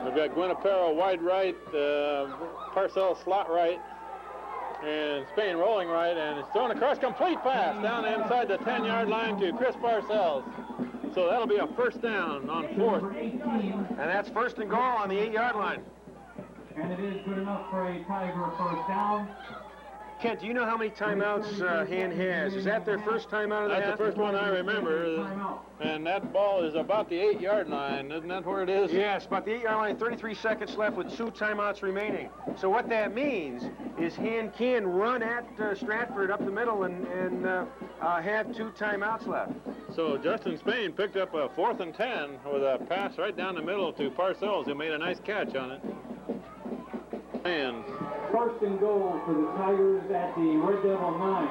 We've got Guinapero wide right, Parcells slot right, and Spain rolling right, and it's thrown across, complete pass down inside the 10-yard line to Chris Parcells. So that'll be a 1st down on 4th. And that's 1st and goal on the 8-yard line. And it is good enough for a Tiger 1st down. Kent, do you know how many timeouts Hand has? Is that their first timeout of the half? That's the first one I remember. And that ball is about the 8-yard line. Isn't that where it is? Yes, about the 8-yard line, 33 seconds left with 2 timeouts remaining. So what that means is Hand can run at Stratford up the middle and have 2 timeouts left. So Justin Spain picked up a 4th and 10 with a pass right down the middle to Parcells, who made a nice catch on it. And 1st and goal for the Tigers at the Red Devil 9.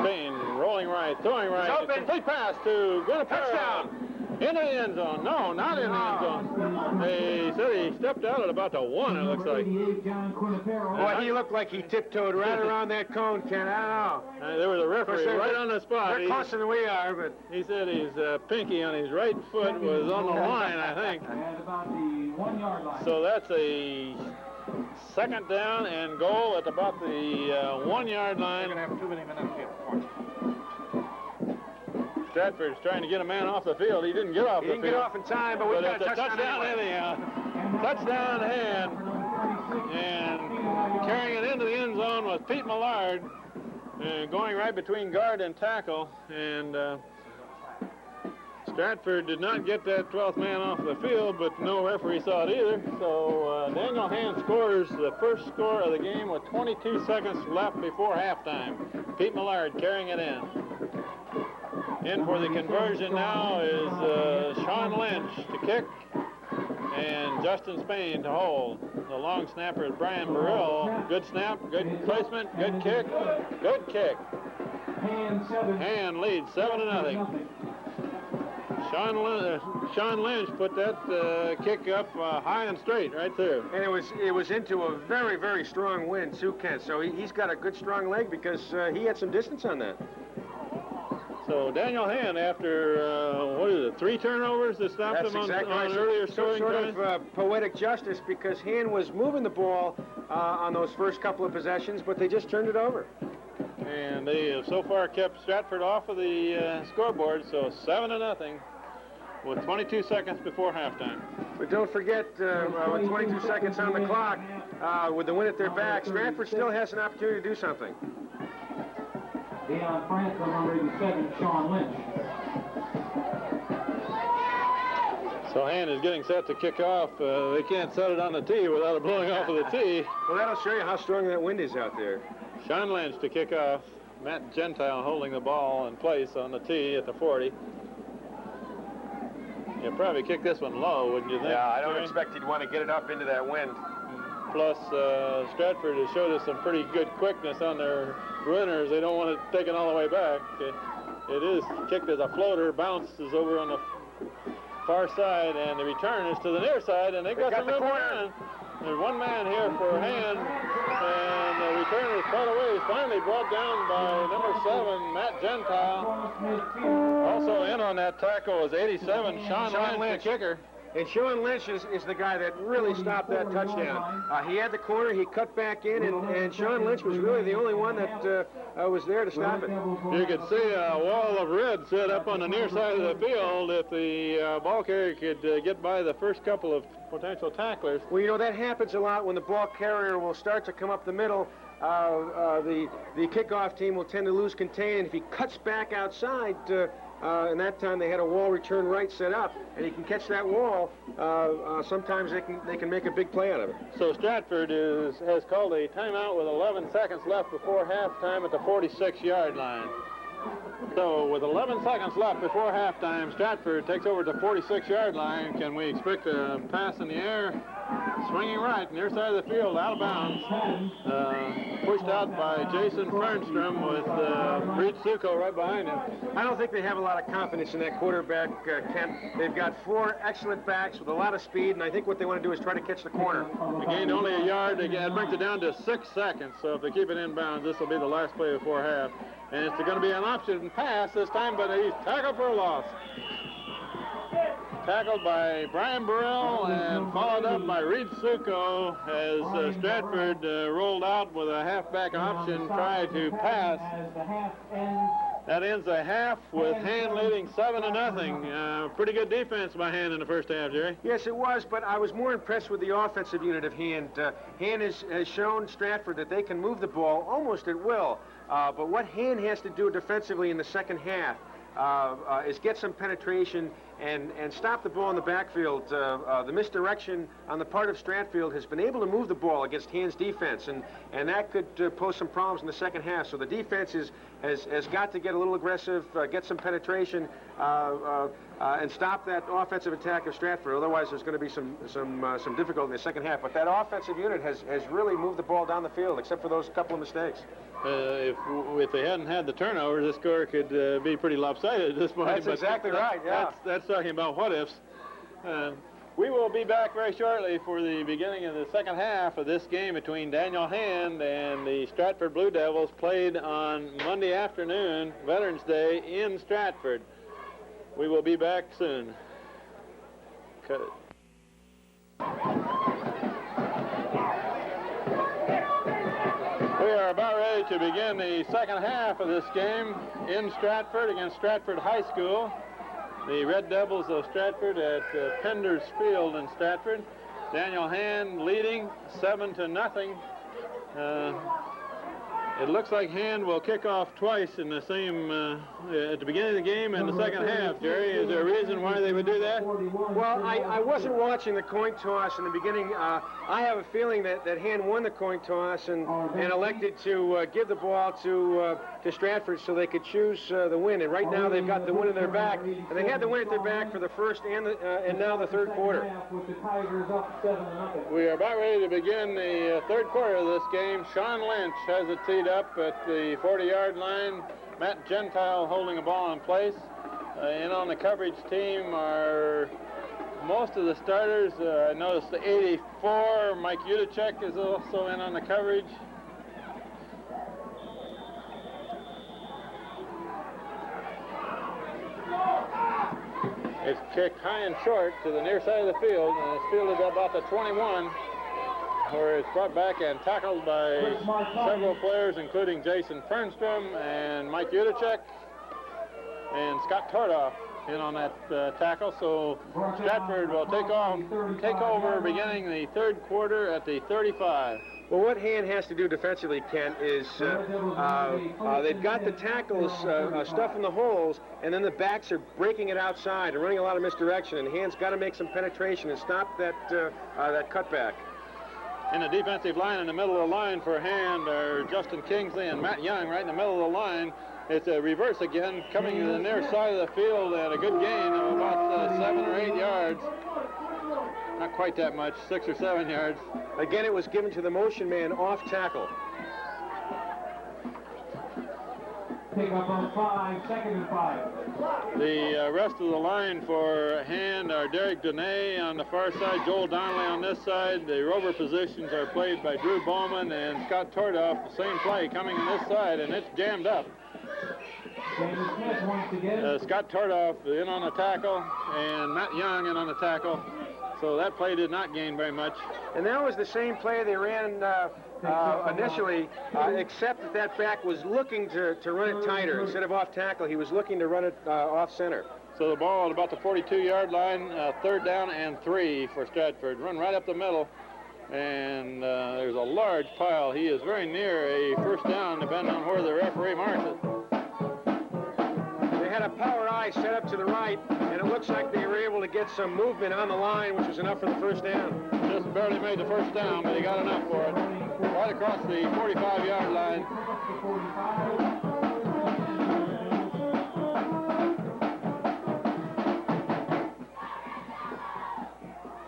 Spain rolling right, throwing right. Complete pass to Guinapero. Touchdown. In the end zone. No, not in the end zone. They said he stepped out at about the 1, it looks like. Boy, he looked like he tiptoed right around that cone, Ken. I don't know. There was a referee right on the spot. They're closer than we are, but he said his pinky on his right foot was on the line, I think. At about the 1-yard line. So that's a 2nd down and goal at about the 1-yard line. They're going to have too many minutes here. Stratford's trying to get a man off the field. He didn't get off the field. He didn't get off in time, but we've got a touchdown anyhow. Touchdown Hand. And carrying it into the end zone was Pete Millard, going right between guard and tackle. And Stratford did not get that 12th man off the field, but no referee saw it either. So Daniel Hand scores the first score of the game with 22 seconds left before halftime. Pete Millard carrying it in. In for the conversion now is Sean Lynch to kick, and Justin Spain to hold. The long snapper is Brian Burrell. Good snap, good placement, good kick, good kick. Hand leads 7-0. Sean Lynch put that kick up high and straight right there. And it was into a very, very strong wind too, Kent. So he's got a good strong leg because he had some distance on that. So Daniel Hand, after 3 turnovers that stopped him on an earlier scoring time? Sort of poetic justice, because Hand was moving the ball on those first couple of possessions, but they just turned it over. And they have so far kept Stratford off of the scoreboard, so 7-0 with 22 seconds before halftime. But don't forget, with 22 seconds on the clock, with the win at their back, Stratford still has an opportunity to do something. Deion Franklin, number 87, Sean Lynch. So Hand is getting set to kick off. They can't set it on the tee without it blowing off of the tee. Well, that'll show you how strong that wind is out there. Sean Lynch to kick off. Matt Gentile holding the ball in place on the tee at the 40. You probably kick this one low, wouldn't you think? Yeah, I don't Jerry? expect he'd want to get it up into that wind. Plus, Stratford has showed us some pretty good quickness on their runners. They don't want it taken all the way back. It is kicked as a floater, bounces over on the far side, and the return is to the near side, and they've got some room around. There's one man here for Hand, and the return is quite a ways. Finally brought down by number 7, Matt Gentile. Also in on that tackle is 87, Sean Lynch, the kicker. And Sean Lynch is the guy that really stopped that touchdown. He had the corner, he cut back in, and Sean Lynch was really the only one that was there to stop it. You could see a wall of red set up on the near side of the field if the ball carrier could get by the first couple of potential tacklers. Well, you know, that happens a lot when the ball carrier will start to come up the middle. The kickoff team will tend to lose contain, and if he cuts back outside, and that time they had a wall return right set up, and he can catch that wall. Sometimes they can make a big play out of it. So Stratford has called a timeout with 11 seconds left before halftime at the 46-yard line. So with 11 seconds left before halftime, Stratford takes over the 46-yard line. Can we expect a pass in the air? Swinging right, near side of the field, out of bounds. Pushed out by Jason Fernstrom with Reed Succo right behind him. I don't think they have a lot of confidence in that quarterback, Kent. They've got 4 excellent backs with a lot of speed, and I think what they want to do is try to catch the corner. They gained only a yard. That brings it down to 6 seconds. So if they keep it inbounds, this will be the last play before half. And it's going to be an option pass this time, but he's tackled for a loss. Tackled by Brian Burrell and followed up by Reed Succo as Stratford rolled out with a halfback option, tried to pass. That ends the half with Hand leading 7-0. Pretty good defense by Hand in the first half, Jerry. Yes, it was, but I was more impressed with the offensive unit of Hand. Hand has shown Stratford that they can move the ball almost at will. But what Hand has to do defensively in the second half is get some penetration and stop the ball in the backfield. The misdirection on the part of Stratfield has been able to move the ball against Hand's defense, and that could pose some problems in the second half. So the defense has got to get a little aggressive, get some penetration, and stop that offensive attack of Stratford. Otherwise, there's going to be some difficulty in the second half. But that offensive unit has really moved the ball down the field, except for those couple of mistakes. If they hadn't had the turnovers, this score could be pretty lopsided at this point. That's exactly right, yeah. That's talking about what-ifs. We will be back very shortly for the beginning of the second half of this game between Daniel Hand and the Stratford Blue Devils, played on Monday afternoon, Veterans Day, in Stratford. We will be back soon. Cut it. We are about ready to begin the second half of this game in Stratford against Stratford High School. The Red Devils of Stratford at Pender's Field in Stratford. Daniel Hand leading 7-0. It looks like Hand will kick off twice in the same, at the beginning of the game and the second half. Jerry, is there a reason why they would do that? Well, I wasn't watching the coin toss in the beginning. I have a feeling that Hand won the coin toss and elected to give the ball to Stratford so they could choose the win. And right now they've got the win in their back. And they had the win at their back for the first and now the third quarter. We are about ready to begin the third quarter of this game. Sean Lynch has it teed up at the 40-yard line. Matt Gentile holding a ball in place. In on the coverage team are most of the starters. I noticed the 84, Mike Udacek, is also in on the coverage. It's kicked high and short to the near side of the field, and it's fielded about the 21, where it's brought back and tackled by several players, including Jason Fernstrom and Mike Udacek and Scott Tordoff in on that tackle. So Stratford will take over beginning the third quarter at the 35. Well, what Hand has to do defensively, Kent, is they've got the tackles stuffing the holes, and then the backs are breaking it outside and running a lot of misdirection, and Hand's got to make some penetration and stop that cutback. In the defensive line, in the middle of the line for Hand are Justin Kingsley and Matt Young right in the middle of the line. It's a reverse again, coming to the near side of the field, and a good gain of about 7 or 8 yards. Not quite that much, 6 or 7 yards. Again, it was given to the motion man off tackle. Pick up on 5, 2nd and 5. The rest of the line for Hand are Derek Dene on the far side, Joel Donnelly on this side. The rover positions are played by Drew Bowman and Scott Tordoff. The same play coming on this side, and it's jammed up. James Smith once again. Scott Tordoff in on the tackle, and Matt Young in on the tackle. So that play did not gain very much. And that was the same play they ran initially, except that back was looking to run it tighter. Instead of off tackle, he was looking to run it off center. So the ball at about the 42-yard line, 3rd down and 3 for Stratford. Run right up the middle, and there's a large pile. He is very near a 1st down, depending on where the referee marks it. They had a power eye set up to the right, and it looks like they were able to get some movement on the line, which was enough for the 1st down. Just barely made the 1st down, but he got enough for it. Right across the 45-yard line.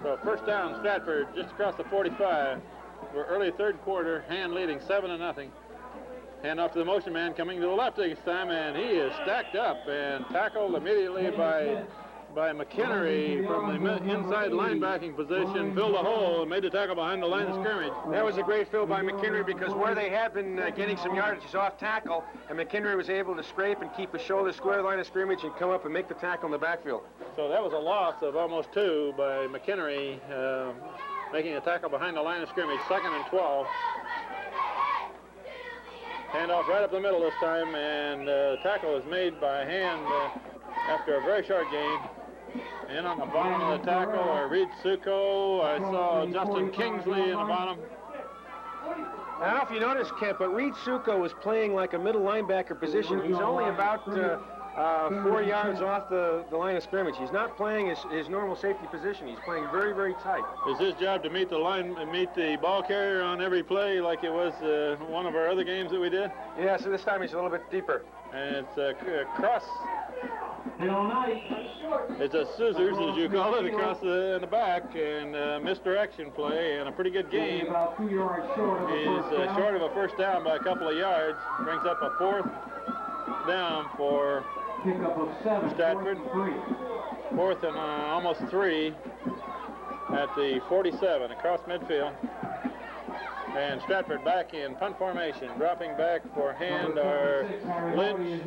So 1st down, Stratford, just across the 45. We're early 3rd quarter, Hand leading 7-0. Hand off to the motion man, coming to the left this time, and he is stacked up and tackled immediately by McHenry from the inside linebacking position, filled a hole and made the tackle behind the line of scrimmage. That was a great fill by McHenry, because where they had been getting some yardage is off tackle, and McHenry was able to scrape and keep his shoulder square line of scrimmage and come up and make the tackle in the backfield. So that was a loss of almost 2 by McHenry, making a tackle behind the line of scrimmage, 2nd and 12. Handoff right up the middle this time, and tackle is made by Hand after a very short gain. In on the bottom of the tackle are Reed Succo. I saw Justin Kingsley in the bottom. I don't know if you noticed, Kent, but Reed Succo was playing like a middle linebacker position. He's only about 4 yards off the line of scrimmage. He's not playing his normal safety position. He's playing very, very tight. Is his job to meet the ball carrier on every play like it was one of our other games that we did? Yeah, so this time he's a little bit deeper. And it's a cross. It's a scissors, as you call it, across in the back, and misdirection play, and a pretty good gain. He's short of a 1st down by a couple of yards. Brings up a 4th down for Stratford. 4th and almost 3 at the 47 across midfield. And Stratford back in punt formation. Dropping back for Hand are Lynch.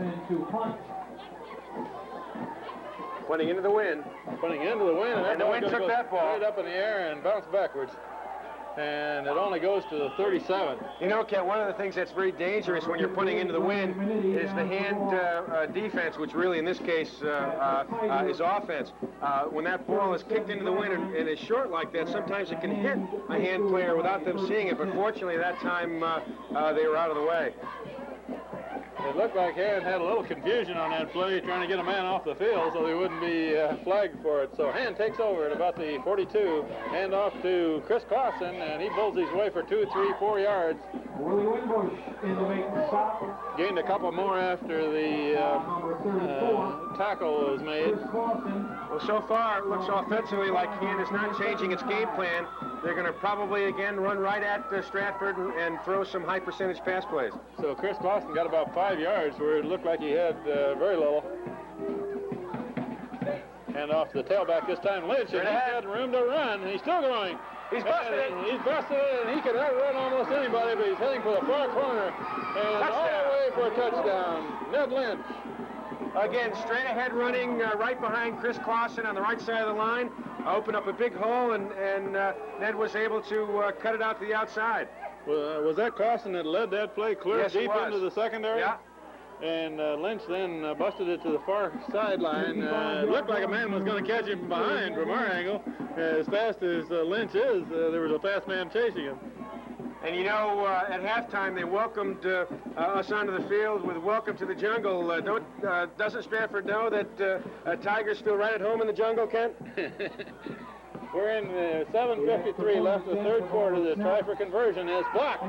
Punting into the wind. Punting into the wind, and the wind took that ball right up in the air and bounced backwards. And it only goes to the 37. You know, Ken, one of the things that's very dangerous when you're punting into the wind is the Hand defense, which really in this case is offense. When that ball is kicked into the wind and is short like that, sometimes it can hit a Hand player without them seeing it, but fortunately that time they were out of the way. It looked like Hand had a little confusion on that play, trying to get a man off the field so he wouldn't be flagged for it. So Hand takes over at about the 42, hand off to Chris Clausen, and he pulls his way for 2, 3, 4 yards. Willie Winbush in to make the stop. Gained a couple more after the tackle was made. Well, so far it looks offensively like Hand is not changing its game plan. They're going to probably again run right at Stratford and throw some high percentage pass plays. So Chris Clausen got about 5 yards where it looked like he had very little. Hand off to the tailback this time, Lynch, and he's got room to run. He's still going. He's busted it. He's busted it, and he can outrun almost anybody, but he's heading for the far corner. And all the way for a touchdown. Ned Lynch. Again, straight ahead running right behind Chris Clausen on the right side of the line. Opened up a big hole, and Ned was able to cut it out to the outside. Was that Clausen that led that play clear deep into the secondary? Yeah. And Lynch then busted it to the far sideline. It looked like a man was going to catch him behind from our angle. As fast as Lynch is, there was a fast man chasing him. And you know, at halftime, they welcomed us onto the field with "Welcome to the Jungle." Doesn't Stratford know that Tigers feel right at home in the jungle, Kent? We're in 7:53 left in the 3rd quarter. The try for conversion is blocked.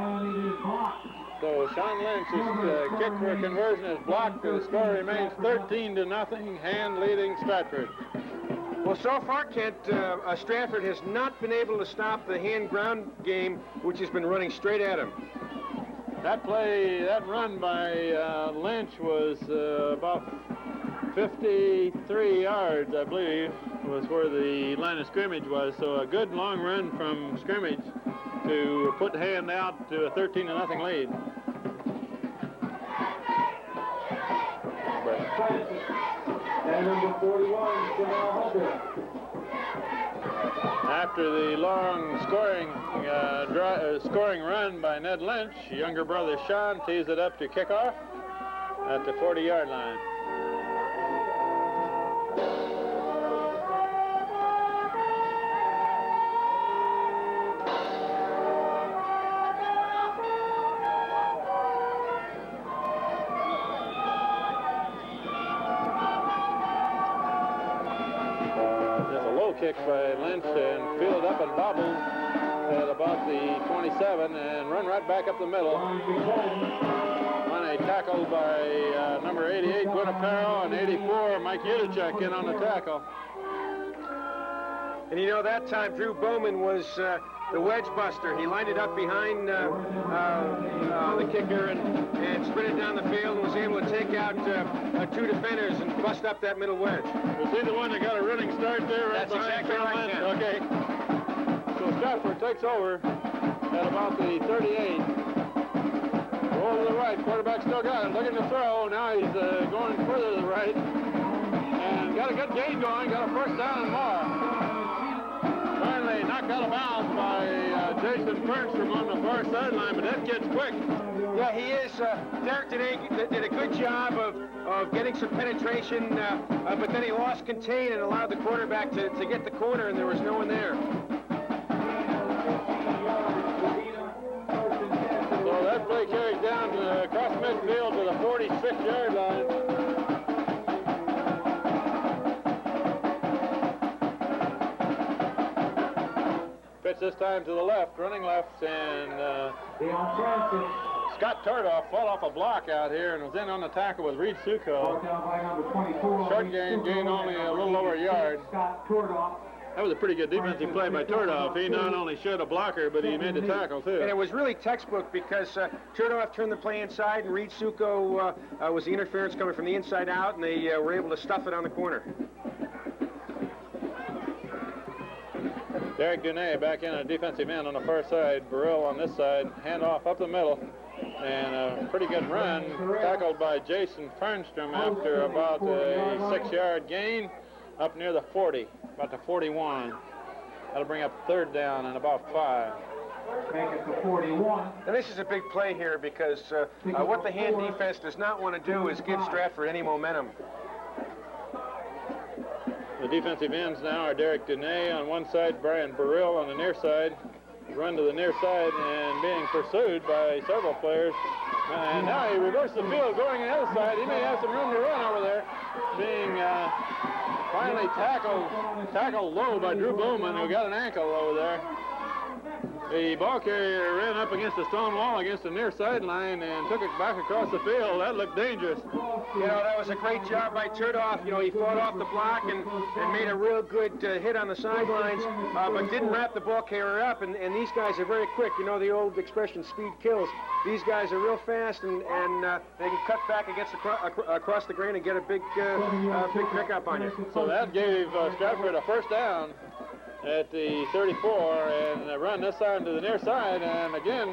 So Sean Lynch's kick for a conversion is blocked. The score remains 13-0, Hand leading Stratford. Well, so far, Kent, Stratford has not been able to stop the Hand ground game, which has been running straight at him. That run by Lynch was about 53 yards, I believe, was where the line of scrimmage was. So a good long run from scrimmage to put Hand out to a 13-0 lead. And number 41, Jamal Hunter. After the long scoring run by Ned Lynch, younger brother Sean tees it up to kickoff at the 40-yard line. Kick by Lynch and fielded up and bobbled at about the 27 and run right back up the middle. On a tackle by number 88, Guinapero, and 84, Mike Yudachek in on the tackle. And you know, that time Drew Bowman was the wedge buster. He lined it up behind the kicker and sprinted down the field and was able to take out two defenders and bust up that middle wedge. Was he the one that got a running start there? Right. That's exactly right, Ken. Okay. So Stratford takes over at about the 38. Roll to the right. Quarterback still got it. Looking to throw. Now he's going further to the right. And got a good gain going. Got a first down and more. Finally knocked out of bounds by Jason Fernstrom on the far sideline, but that kid's quick. Yeah, he is. Derek did a good job of getting some penetration, but then he lost contain and allowed the quarterback to get the corner, and there was no one there. So that play carries down across midfield to the 46-yard line. Pitch this time to the left, running left, and Scott Tordoff fell off a block out here and was in on the tackle with Reed Succo. Short gain only a little over a yard. That was a pretty good defensive play by Tordoff. He not only showed a blocker, but he made the tackle, too. And it was really textbook because Tordoff turned the play inside, and Reed Succo was the interference coming from the inside out, and they were able to stuff it on the corner. Derek Dunay back in a defensive end on the far side. Burrell on this side. Hand off up the middle. And a pretty good run. Tackled by Jason Fernstrom after about a 6-yard gain up near the 40, about the 41. That'll bring up third down and about 5. Make it to 41. And this is a big play here because what the Hand defense does not want to do is give Stratford any momentum. The defensive ends now are Derek Dunay on one side, Brian Burrell on the near side. Run to the near side and being pursued by several players. And now he reversed the field going on the other side. He may have some room to run over there. Being finally tackled low by Drew Bowman, who got an ankle over there. The ball carrier ran up against the stone wall against the near sideline and took it back across the field. That looked dangerous. You know, that was a great job by Turdoff. You know, he fought off the block and made a real good hit on the sidelines, but didn't wrap the ball carrier up. And these guys are very quick. You know the old expression, speed kills. These guys are real fast, and they can cut back against across the grain and get a big pickup on you. So that gave Stratford a first down at the 34 and run this side to the near side, and again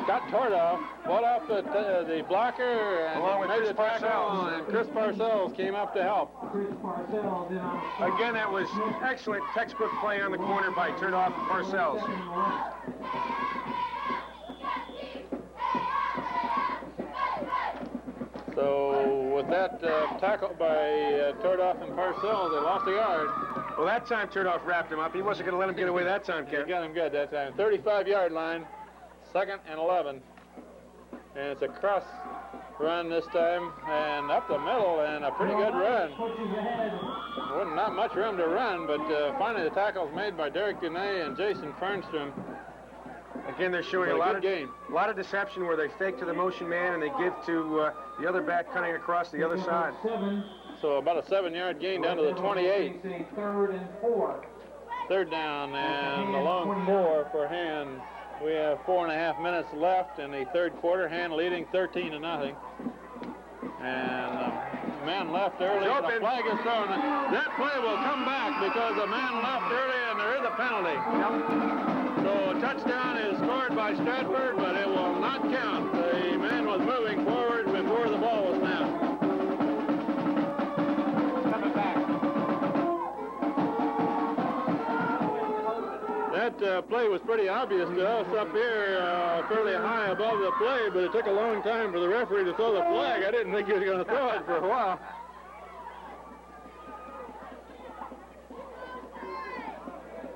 Scott Tordoff fought off the blocker and along with made Chris the tackle, Parcells. and Chris Parcells came up to help. Again, that was excellent textbook play on the corner by Tordoff and Parcells. So with that tackle by Tordoff and Parcells, they lost a yard. Well, that time Turdoff wrapped him up. He wasn't going to let him get away that time, Ken. He got him good that time. 35-yard line, 2nd and 11. And it's a cross run this time, and up the middle, and a pretty good run. Wasn't not much room to run, but finally the tackle's made by Derek Dunay and Jason Fernstrom. Again, they're showing a lot of deception where they fake to the motion man and they give to the other back cutting across the other side. So about a 7-yard gain down to the 28. Third and 4. Third down and a long 4 for Hand. We have 4.5 minutes left in the third quarter. Hand leading 13-0. And man left early. The flag is thrown. That play will come back because the man left early and there is a penalty. So a touchdown is scored by Stratford, but it will not count. The man was moving forward before the ball was snapped. Coming back. That play was pretty obvious to us up here, fairly high above the play, but it took a long time for the referee to throw the flag. I didn't think he was going to throw it for a while.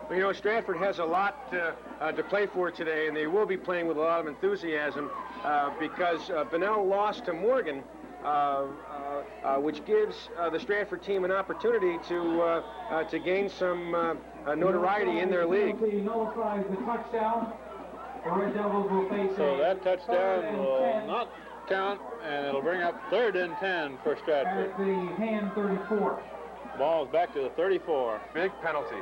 Well, you know, Stratford has a lot to play for today, and they will be playing with a lot of enthusiasm because Bunnell lost to Morgan, which gives the Stratford team an opportunity to gain some notoriety in their league. So that touchdown will not count, and it'll bring up 3rd and 10 for Stratford. At the Hand 34. Ball's back to the 34. Big penalty.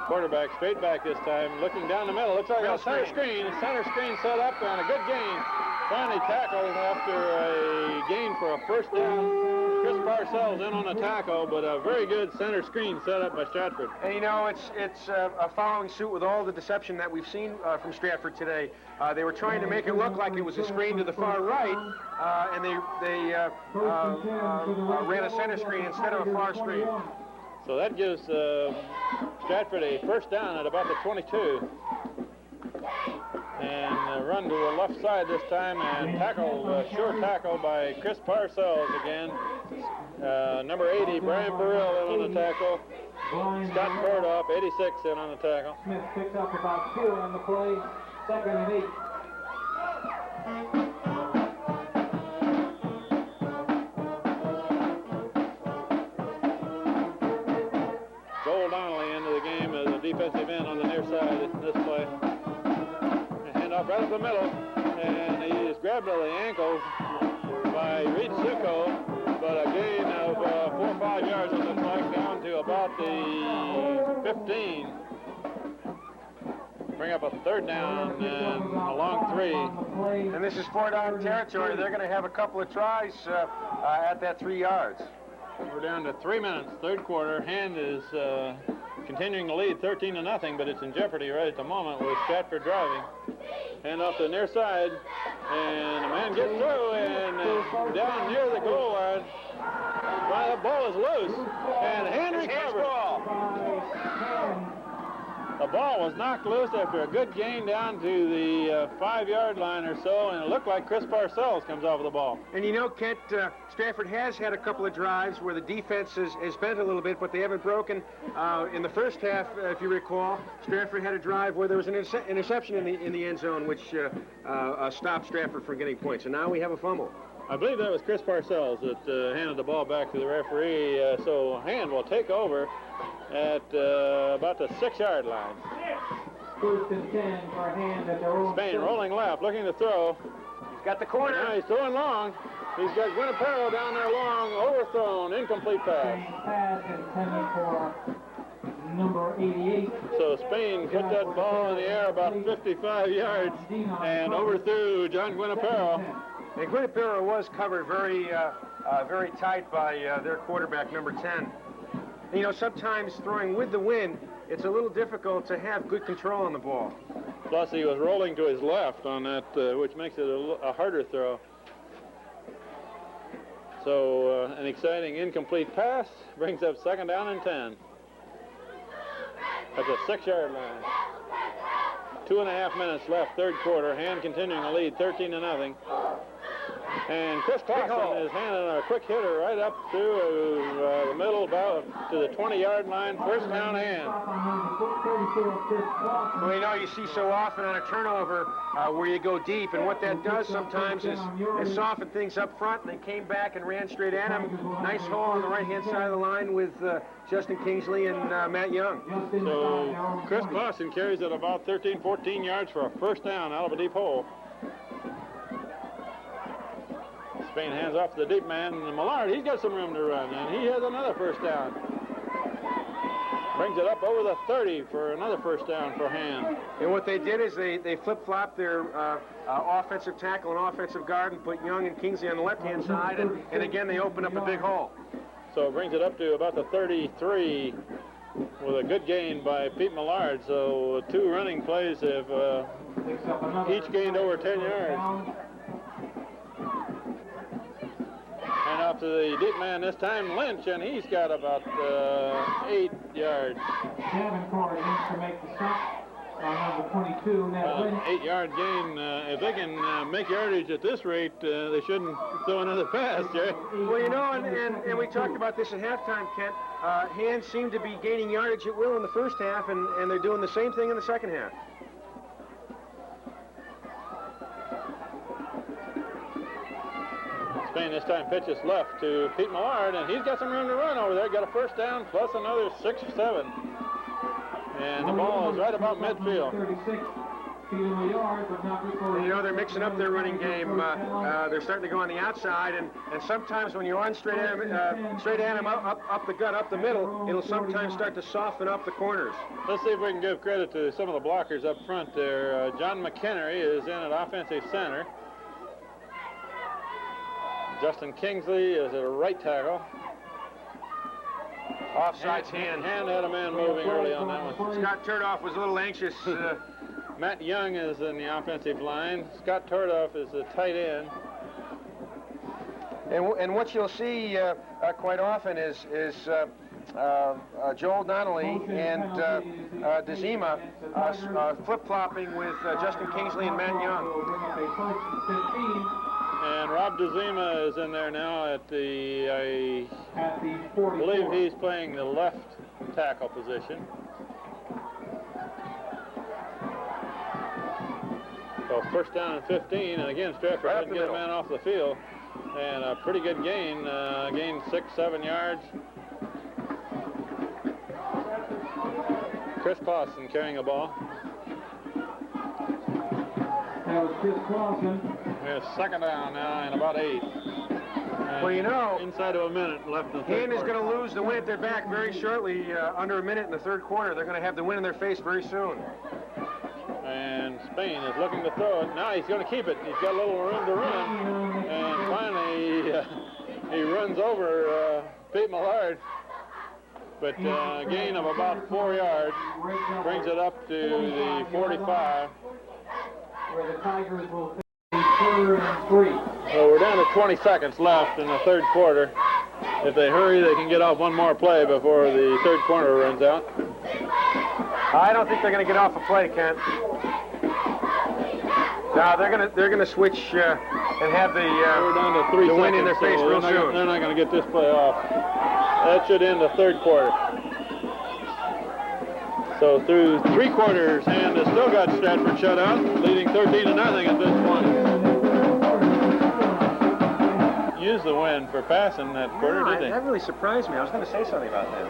Quarterback straight back this time, looking down the middle. Looks like a center screen set up, and a good gain. Finally tackled after a gain for a first down. Chris Parcells in on the tackle, but a very good center screen set up by Stratford. And you know, it's a following suit with all the deception that we've seen from Stratford today. They were trying to make it look like it was a screen to the far right, and they ran a center screen instead of a far screen. So that gives Stratford a first down at about the 22. And run to the left side this time, and sure tackle by Chris Parcells again. Number 80, Brian Burrell in on the tackle. Scott Cordoff, 86, in on the tackle. Smith picks up about 2 on the play. 2nd and 8. Joel Donnelly into the game as a defensive end on the near side in this play. Handoff right up the middle, and he is grabbed by the ankles by Reed Succo, but a gain of 4 or 5 yards, it looks like, down to about the 15. Bring up a 3rd down and a long 3. And this is 4-down territory. They're going to have a couple of tries at that 3 yards. We're down to 3 minutes, third quarter. Hand is continuing to lead 13-0, but it's in jeopardy right at the moment with Stratford driving. Hand off to the near side, and the man gets through, and down near the goal line. Well, the ball is loose, and Hand recovers. The ball was knocked loose after a good gain down to the 5-yard line or so, and it looked like Chris Parcells comes off of the ball. And you know, Kent, Stratford has had a couple of drives where the defense has bent a little bit, but they haven't broken. In the first half, if you recall, Stratford had a drive where there was an interception in the end zone, which stopped Stratford from getting points. And now we have a fumble. I believe that was Chris Parcells that handed the ball back to the referee, so Hand will take over at about the 6-yard line. 1st and 10 for Hand at their own. Spain rolling left, looking to throw. He's got the corner. Now he's throwing long. He's got Guinapero down there long, overthrown, incomplete pass. Pass intended for number 88. So Spain put that ball in the air about 55 yards and overthrew John Guinapero. And Guinapero was covered very tight by their quarterback, number 10. You know, sometimes throwing with the wind, it's a little difficult to have good control on the ball. Plus, he was rolling to his left on that, which makes it a harder throw. So, an exciting incomplete pass brings up 2nd down and 10. At the 6-yard line. 2.5 minutes left, third quarter. Hand continuing to lead 13-0. And Chris Clausen is handing a quick hitter right up through the middle, about to the 20-yard line. First down hand. Well, you know, you see so often on a turnover where you go deep, and what that does sometimes is soften things up front, and they came back and ran straight at him. Nice hole on the right-hand side of the line with Justin Kingsley and Matt Young. So Chris Clausen carries it about 13, 14 yards for a first down out of a deep hole. Spain hands off to the deep man. Millard, he's got some room to run, and he has another first down. Brings it up over the 30 for another first down for Hand. And what they did is they flip-flopped their offensive tackle and offensive guard and put Young and Kingsley on the left-hand side, and again, they opened up a big hole. So it brings it up to about the 33 with a good gain by Pete Millard. So 2 running plays have each gained over 10 yards. And up to the deep man this time, Lynch, and he's got about 8 yards. Davenport needs to make the stop on number 22. Now An 8-yard gain. If they can make yardage at this rate, they shouldn't throw another pass, Jerry. Well, you know, and we talked about this at halftime, Kent. Hands seem to be gaining yardage at will in the first half, and they're doing the same thing in the second half. Spain this time pitches left to Pete Millard, and he's got some room to run over there. Got a first down plus another 6 or 7. And the ball is right about midfield. 36 feet in the yard, but not before. You know, they're mixing up their running game. They're starting to go on the outside, and sometimes when you run straight at him up the gut, up the middle, it'll sometimes start to soften up the corners. Let's see if we can give credit to some of the blockers up front there. John McHenry is in at offensive center. Justin Kingsley is at a right tackle. Offsides Hand. Hand had a man moving early on that one. Scott Turdoff was a little anxious. Matt Young is in the offensive line. Scott Turdoff is the tight end. And what you'll see quite often is Joel Donnelly and DeZima flip-flopping with Justin Kingsley and Matt Young. And Rob DeZima is in there now at the, I believe he's playing the left tackle position. So first down and 15, and again, Stratford Right didn't get a man off the field. And a pretty good gain, gained 6-7 yards. Chris Clausen carrying the ball. That was Chris Clausen. We have second down now and about 8. And well, you know, inside of a minute left in the third Hand is quarter. going to lose the win at their back very shortly, under a minute in the third quarter. They're going to have the win in their face very soon. And Spain is looking to throw it. Now he's going to keep it. He's got a little room to run. And finally, he runs over Pete Millard. But a gain of about 4 yards brings it up to the 45. Where the Tigers will take 3rd and 3. So we're down to 20 seconds left in the third quarter. If they hurry, they can get off one more play before the third quarter runs out. I don't think they're going to get off a play, Kent. No, they're gonna switch and have We're down to 3 the seconds, win in their face so real they're soon. They're not going to get this play off. That should end the third quarter. So through 3 quarters, Hand has still got Stratford shut out, leading 13-0 at this point. Used the win for passing that quarter, did they? That really surprised me. I was going to say something about that.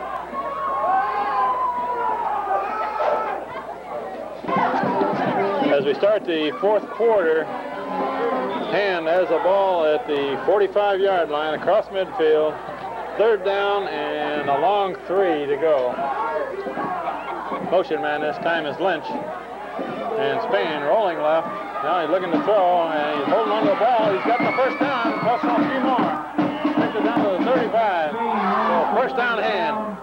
As we start the fourth quarter, Hand has the ball at the 45-yard line across midfield. 3rd down and a long 3 to go. Motion man this time is Lynch. And Spain rolling left. Now he's looking to throw, and he's holding on to the ball. He's got the first down, plus a few more. Takes it down to the 35. So first down Hand.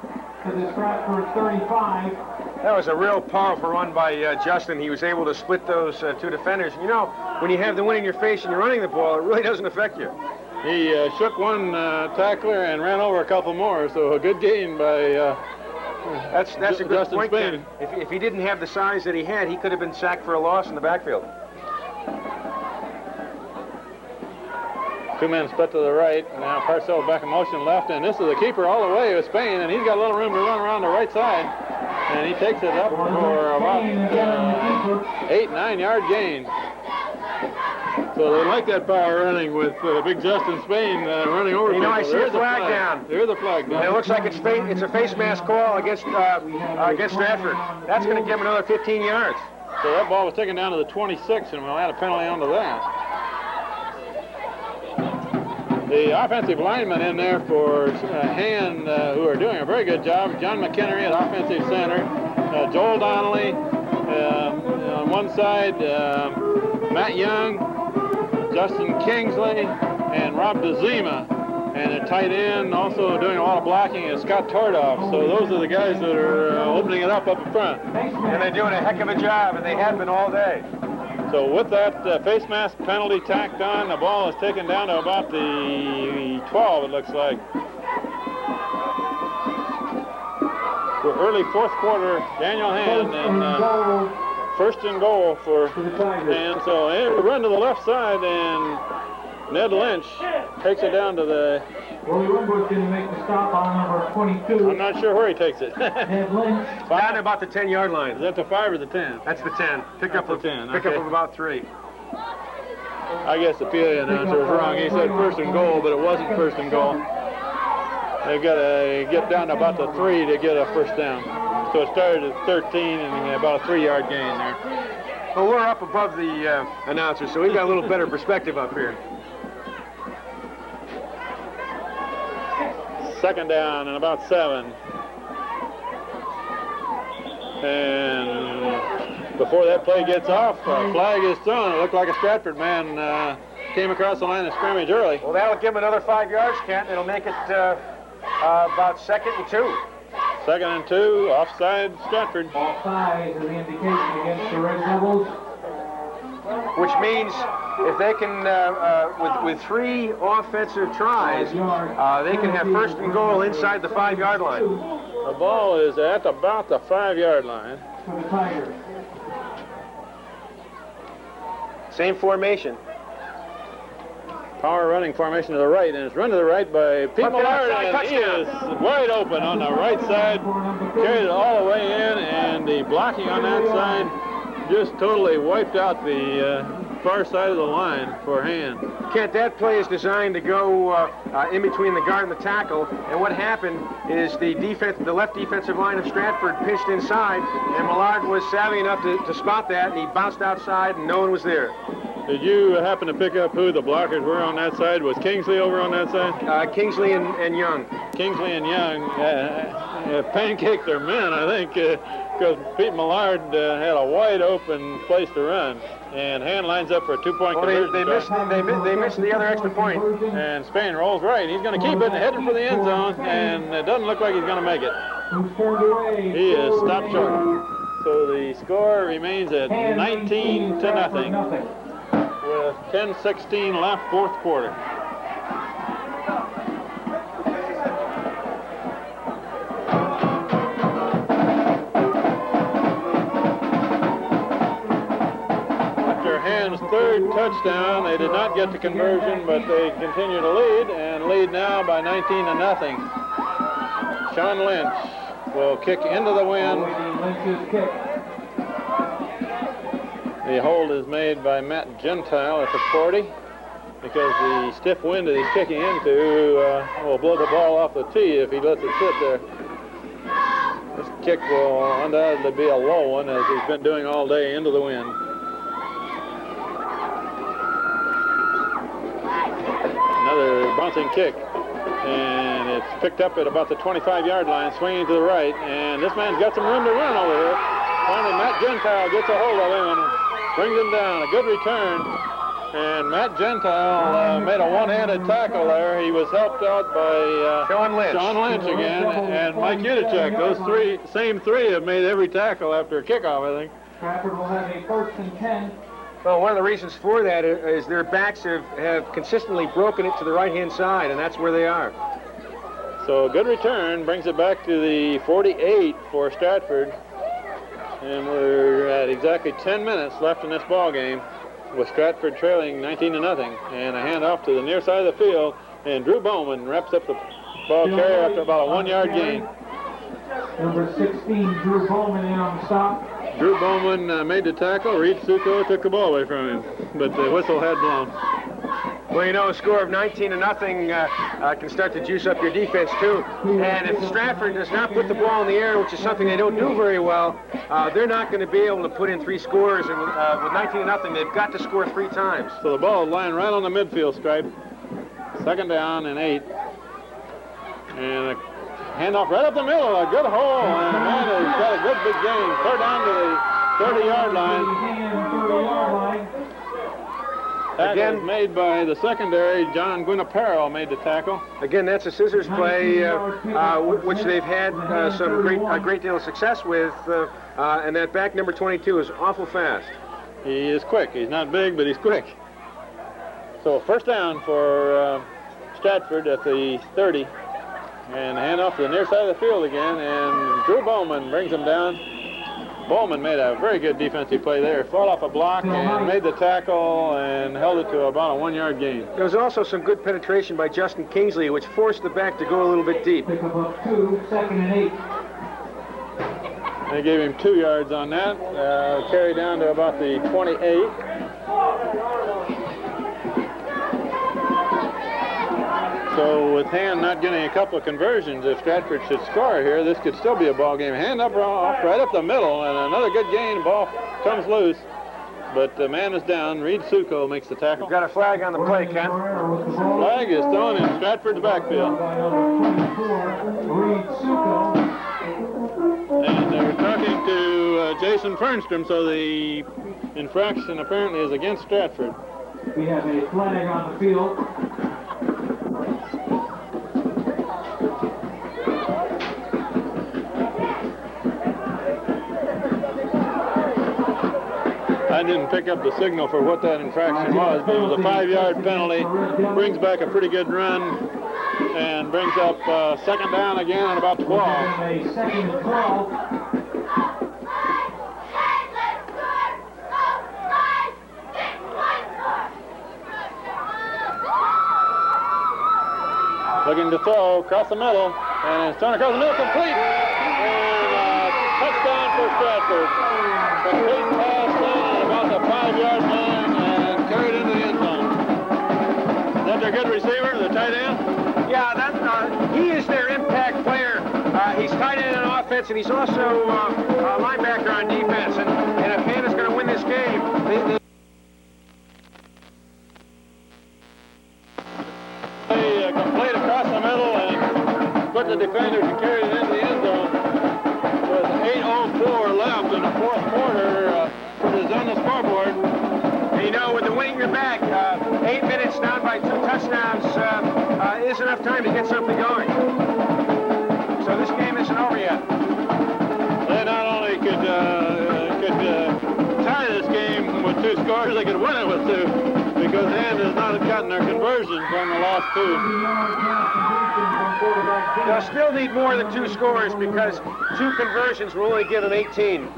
To the Stratford 35. That was a real powerful run by Justin. He was able to split those 2 defenders. You know, when you have the win in your face and you're running the ball, it really doesn't affect you. He shook one tackler and ran over a couple more, so a good gain by That's a good Justin point, Spain. Ken. If he didn't have the size that he had, he could have been sacked for a loss in the backfield. Two men split to the right. Now Parcells back in motion left, and this is the keeper all the way with Spain, and he's got a little room to run around the right side. And he takes it up for about 8-9 yard gain. So they like that power running with big Justin Spain running over. You know, people. I see a flag down. There's a flag down. And it looks like it's a face mask call against Stratford. That's going to give him another 15 yards. So that ball was taken down to the 26, and we'll add a penalty onto that. The offensive linemen in there for Hand, who are doing a very good job. John McHenry at offensive center, Joel Donnelly on one side, Matt Young, Justin Kingsley, and Rob DeZima. And at tight end, also doing a lot of blocking, is Scott Tordoff. So those are the guys that are opening it up in front. And they're doing a heck of a job, and they have been all day. So with that face mask penalty tacked on, the ball is taken down to about the 12, it looks like. For early fourth quarter, Daniel Hand, and first and goal for Hand. So they run to the left side, and Ned Lynch takes it down to the... Willie Wimber's going to make the stop on number 22. I'm not sure where he takes it. Ned Lynch. Down to about the 10-yard line. Is that the 5 or the 10? That's the 10. Pick up of 10. Pick up of about 3. I guess the PA announcer was wrong. He said first and goal, but it wasn't first and goal. They've got to get down to about the 3 to get a first down. So it started at 13 and about a 3-yard gain there. Well, we're up above the announcer, so we've got a little better perspective up here. Second down and about 7. And before that play gets off, a flag is thrown. It looked like a Stratford man came across the line of scrimmage early. Well, that'll give him another 5 yards, Kent. It'll make it about 2nd and 2. 2nd and 2, offside Stratford. Offside is the indication against the Red Devils. Which means if they can, with 3 offensive tries, they can have first and goal inside the 5-yard line. The ball is at about the 5-yard line. For the Tigers. Same formation. Power running formation to the right, and it's run to the right by Pete Millard, and he is wide open on the right side. Carried it all the way in, and the blocking on that side just totally wiped out the far side of the line for Hand. Kent, that play is designed to go in between the guard and the tackle, and what happened is the left defensive line of Stratford pitched inside, and Millard was savvy enough to spot that, and he bounced outside, and no one was there. Did you happen to pick up who the blockers were on that side? Was Kingsley over on that side? Kingsley and Young. Kingsley and Young pancaked their men, I think, because Pete Millard had a wide open place to run. And Hand lines up for a 2-point conversion. They missed the other extra point. And Spain rolls right. He's going to keep it, heading for the end zone, and it doesn't look like he's going to make it. He is stopped short. So the score remains at 19-0. With 10:16 left, fourth quarter. After Hand's third touchdown, they did not get the conversion, but they continue to lead, and lead now by 19-0. Sean Lynch will kick into the wind. The hold is made by Matt Gentile at the 40 because the stiff wind that he's kicking into will blow the ball off the tee if he lets it sit there. This kick will undoubtedly be a low one, as he's been doing all day, into the wind. Another bouncing kick, and it's picked up at about the 25-yard line, swinging to the right, and this man's got some room to run over here. Finally, Matt Gentile gets a hold of him and brings him down. A good return. And Matt Gentile made a one-handed tackle there. He was helped out by Sean Lynch again, and Mike Udacek. Those same three have made every tackle after a kickoff, I think. Stratford will have a 1st and 10. Well, one of the reasons for that is their backs have consistently broken it to the right-hand side, and that's where they are. So a good return brings it back to the 48 for Stratford. And we're at exactly 10 minutes left in this ball game. with Stratford trailing 19-0. And a handoff to the near side of the field. And Drew Bowman wraps up the ball carrier after about a 1-yard gain. Number 16, Drew Bowman in on the stop. Drew Bowman made the tackle. Reed Succo took the ball away from him, but the whistle had blown. Well, you know, a score of 19-0 can start to juice up your defense, too. And if Stratford does not put the ball in the air, which is something they don't do very well, they're not going to be able to put in 3 scores. And with 19-0, they've got to score 3 times. So the ball is lying right on the midfield stripe. 2nd down and 8. And a handoff right up the middle, a good hole, and man has got a good big gain. 3rd down to the 30-yard line. Tackle was made by the secondary. John Guinaparo made the tackle. Again, that's a scissors play, which they've had a great deal of success with, and that back number 22 is awful fast. He is quick. He's not big, but he's quick. So 1st down for Stratford at the 30. And handoff to the near side of the field again, and Drew Bowman brings him down. Bowman made a very good defensive play there. Fought off a block and made the tackle and held it to about a 1-yard gain. There was also some good penetration by Justin Kingsley, which forced the back to go a little bit deep. Pick up 2, 2nd and 8. They gave him 2 yards on that. Carry down to about the 28. So with Hand not getting a couple of conversions, if Stratford should score here, this could still be a ball game. Hand up right up the middle, and another good gain. Ball comes loose, but the man is down. Reed Succo makes the tackle. We've got a flag on the play, Ken. Flag is thrown in Stratford's backfield. And we're talking to Jason Fernstrom, so the infraction apparently is against Stratford. We have a flag on the field. I didn't pick up the signal for what that infraction was, but it was a 5-yard penalty. Brings back a pretty good run and brings up 2nd down again at about 12. A 2nd and 12. Looking to throw across the middle, and it's thrown across the middle, complete, and touchdown for Stratford. Complete pass in about the 5-yard line and carried into the end zone. Is that their good receiver, the tight end? Yeah, he is their impact player. He's tight end on offense, and he's also a linebacker on defense. And if Han is going to win this game, they complete across the middle and put the defenders and carry it into the end zone. With 8:04 left in the 4th quarter, it is on the scoreboard. And you know, with the wind at your back, 8 minutes down by 2 touchdowns is enough time to get something going. So this game isn't over yet. They not only could tie this game with 2 scores, they could win it with 2. Because Han has not gotten their conversions on the last 2. They'll still need more than 2 scores because 2 conversions will only give them 18.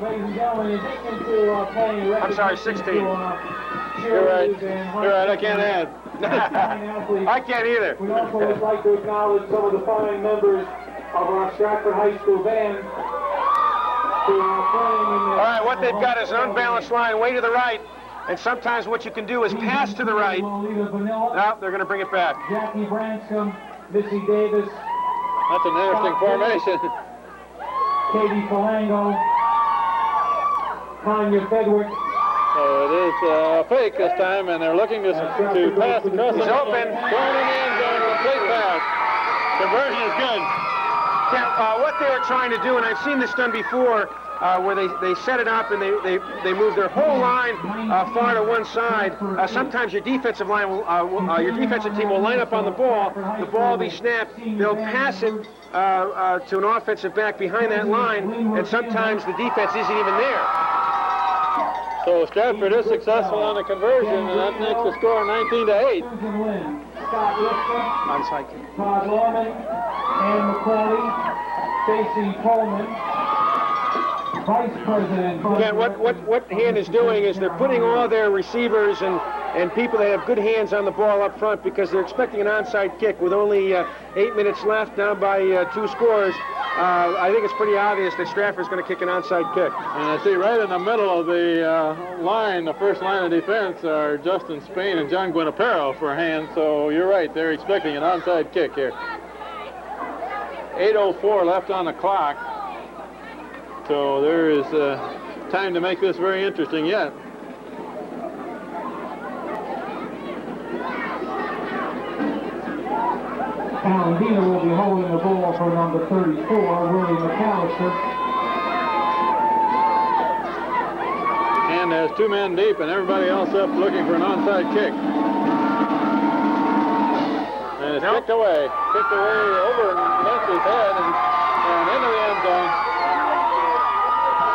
I'm sorry, 16. You're right. You're right. I can't add. I can't either. We also would like to acknowledge some of the fine members of our Stratford High School band who are playing in the... All right, what they've got is an unbalanced line way to the right. And sometimes what you can do is pass to the right. No, they're going to bring it back. Jackie Branscombe, Missy Davis. That's an interesting formation. Katie Falango. Tanya Fedwick. So it is fake this time, and they're looking to pass across the middle. He's open. Thrown in the end zone, complete pass. Conversion is good. Now, what they were trying to do, and I've seen this done before, where they set it up and they move their whole line far to one side. Sometimes your defensive line your defensive team will line up on the ball. The ball will be snapped. They'll pass it to an offensive back behind that line, and sometimes the defense isn't even there. So Stratford is successful on the conversion, and that makes the score 19-8. Onside kick. Todd Lorman, Ann McCauley, Stacy Coleman. Vice President. Again, what Hand is doing is they're putting all their receivers and people that have good hands on the ball up front because they're expecting an onside kick with only 8 minutes left, down by 2 scores. I think it's pretty obvious that Stratford's going to kick an onside kick. And I see right in the middle of the line, the first line of defense, are Justin Spain and John Guinapero for Hand. So you're right, they're expecting an onside kick here. 8:04 left on the clock. So there is time to make this very interesting yet. Paladino will be holding the ball for number 34, Willie McAllister. And has 2 men deep and everybody else up looking for an onside kick. And it's kicked away over Lynch's head and into the end zone.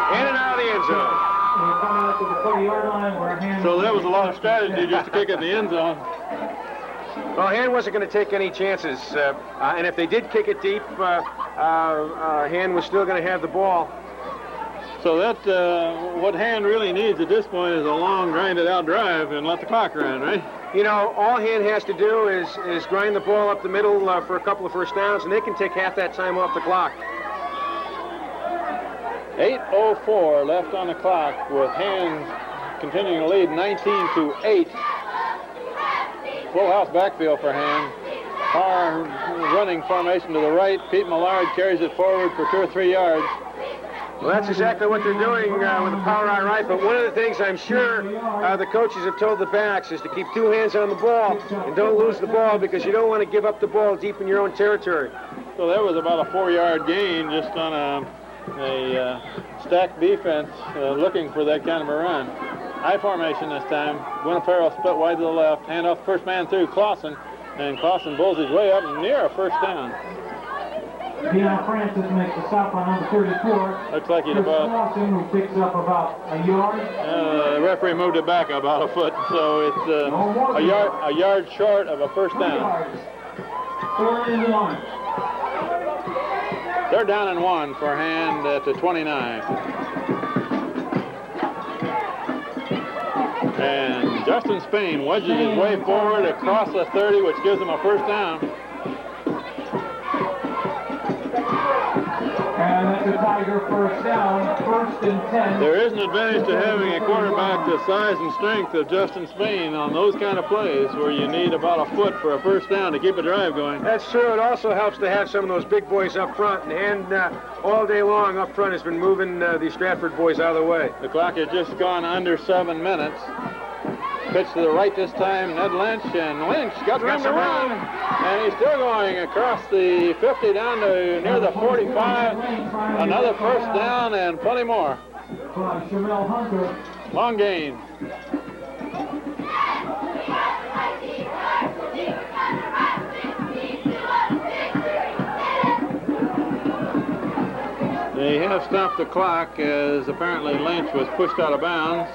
In and out of the end zone. So that was a lot of strategy just to kick it in the end zone. Well, Hand wasn't going to take any chances, and if they did kick it deep, Hand was still going to have the ball. So that what Hand really needs at this point is a long, grinded-out drive and let the clock run, right? You know, all Hand has to do is grind the ball up the middle for a couple of first downs, and they can take half that time off the clock. 8:04 left on the clock with Hand continuing to lead 19-8. Full house backfield for Hand. Far running formation to the right. Pete Millard carries it forward for 2 or 3 yards. Well, that's exactly what they're doing with the power on right. But one of the things I'm sure the coaches have told the backs is to keep 2 hands on the ball and don't lose the ball because you don't want to give up the ball deep in your own territory. So that was about a 4-yard gain just on a stacked defense looking for that kind of a run. High formation this time. Guinapero split wide to the left. Hand off first man through Clausen. And Clausen bowls his way up near a first down. Deion Francis makes a stop on number 34. Looks like he's about... Clausen, who picks up about a yard. The referee moved it back about a foot, so it's a yard short of a first down. 4 in the line. They're down and 1 for Hand at the 29. And Justin Spain wedges his way forward across the 30, which gives him a first down. And that's a Tiger first down, 1st and 10. There is an advantage to having a quarterback the size and strength of Justin Spain on those kind of plays where you need about a foot for a first down to keep a drive going. That's true. It also helps to have some of those big boys up front. And all day long up front has been moving these Stratford boys out of the way. The clock has just gone under 7 minutes. Pitch to the right this time, Ned Lynch, and Lynch got room to run. And he's still going across the 50 down to near the 45. Another first down and plenty more. Long gain. They have stopped the clock as apparently Lynch was pushed out of bounds.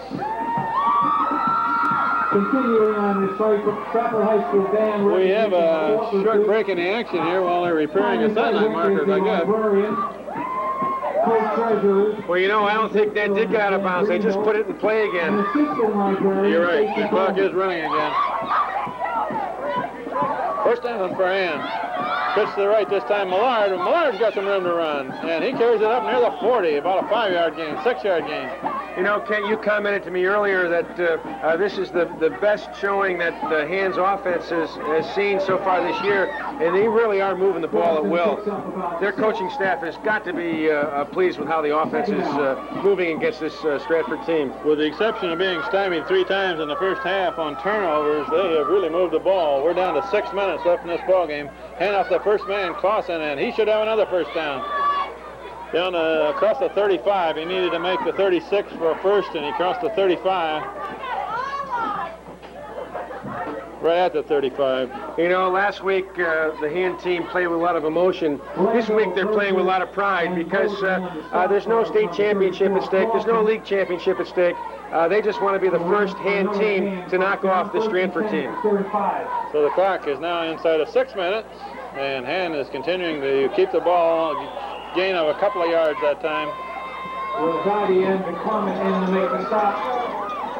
Continuing on the Stratford High School band. We have a short break in the action here while they're repairing a sideline marker, I guess. Well, you know, I don't think that did get out of bounds. They just put it in play again. You're right. The clock is running again. First down for Hand. Pitch to the right this time, Millard. Millard's got some room to run. And he carries it up near the 40, about a 5-yard gain, 6-yard gain. You know, Kent, you commented to me earlier that this is the best showing that the Hand's offense has seen so far this year, and they really are moving the ball at will. Their coaching staff has got to be pleased with how the offense is moving against this Stratford team. With the exception of being stymied 3 times in the first half on turnovers, they have really moved the ball. We're down to 6 minutes left in this ball game. Hand off the first man, Clausen, and he should have another first down. Down across the 35. He needed to make the 36 for a first, and he crossed the 35. Right at the 35. You know, last week the Hand team played with a lot of emotion. This week they're playing with a lot of pride because there's no state championship at stake. There's no league championship at stake. They just want to be the first Hand team to knock off the Stratford team. So the clock is now inside of 6 minutes, and Hand is continuing to keep the ball. Gain of a couple of yards that time. will guide the end to come in to make the stop.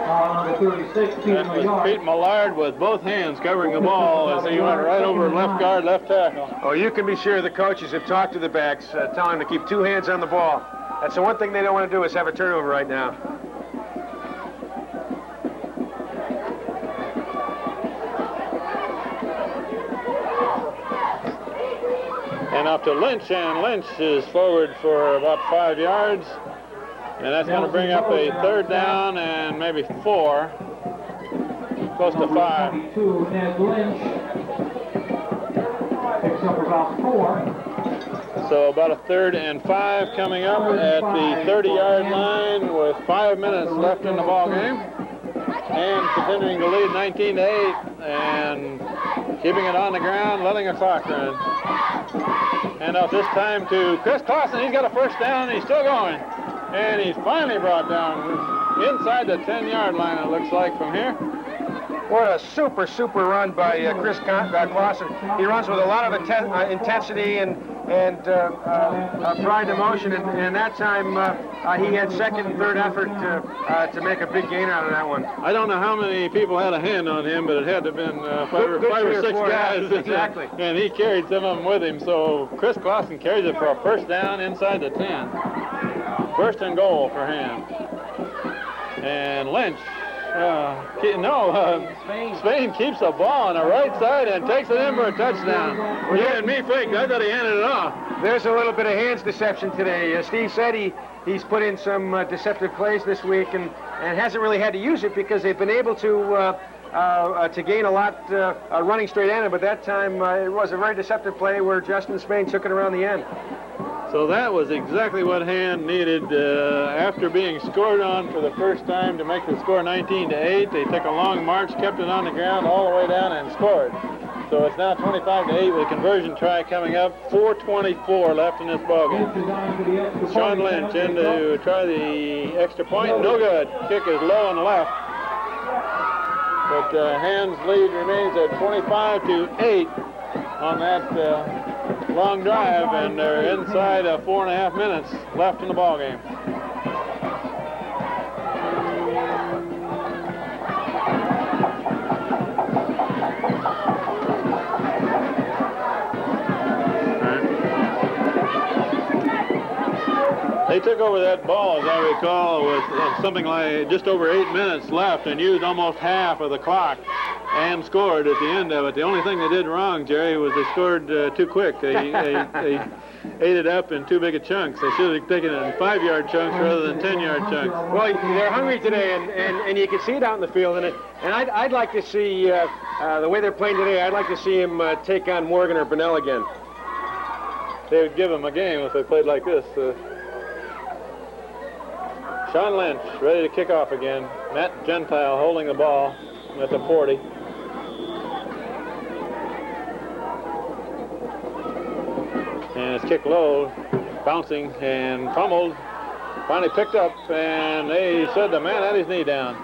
Number 36, Pete That was Millard. Pete Millard with both hands covering the ball as he went right over left guard, left tackle. Oh, you can be sure the coaches have talked to the backs, telling them to keep 2 hands on the ball. That's the one thing they don't want to do is have a turnover right now. And off to Lynch, and Lynch is forward for about 5 yards. And that's going to bring up a 3rd down and maybe 4. Close to 5. 22, Ned Lynch. Picks up about 4. So about a 3rd and 5 coming up at the 30-yard line with 5 minutes left in the ball game. And continuing to lead 19-8 and keeping it on the ground, letting a clock run. And off this time to Chris Clausen. He's got a 1st down, and he's still going. And he's finally brought down inside the 10-yard line, it looks like, from here. What a super run by Chris Clausen. He runs with a lot of intensity and pride and emotion, and that time he had 2nd and 3rd effort to make a big gain out of that one. I don't know how many people had a hand on him, but it had to have been 5 or 6 guys. Yeah, exactly. And he carried some of them with him, so Chris Clausen carries it for a 1st down inside the 10. 1st and goal for him. And Lynch, Spain keeps the ball on the right side and takes it in for a touchdown. You and me faked. I thought he handed it off. There's a little bit of hands deception today. Steve said he's put in some deceptive plays this week and hasn't really had to use it because they've been able to gain a lot running straight at him. But that time it was a very deceptive play where Justin Spain took it around the end. So that was exactly what Hand needed after being scored on for the 1st time to make the score 19-8. They took a long march, kept it on the ground all the way down and scored. So it's now 25-8 with a conversion try coming up. 4:24 left in this ballgame. Sean Lynch in to try the extra point. No good. Kick is low on the left. But Hand's lead remains at 25-8 on that long drive, and they're inside 4.5 minutes left in the ball game. They took over that ball, as I recall, with something like just over 8 minutes left and used almost half of the clock and scored at the end of it. The only thing they did wrong, Jerry, was they scored too quick. They ate it up in too big a chunks. They should have taken it in 5-yard chunks rather than 10-yard chunks. Well, they're hungry today, and you can see it out in the field. And I'd like to see, the way they're playing today, I'd like to see him take on Morgan or Bunnell again. They would give him a game if they played like this. Sean Lynch ready to kick off again. Matt Gentile holding the ball at the 40. And it's kicked low, bouncing and fumbled. Finally picked up, and they said the man had his knee down.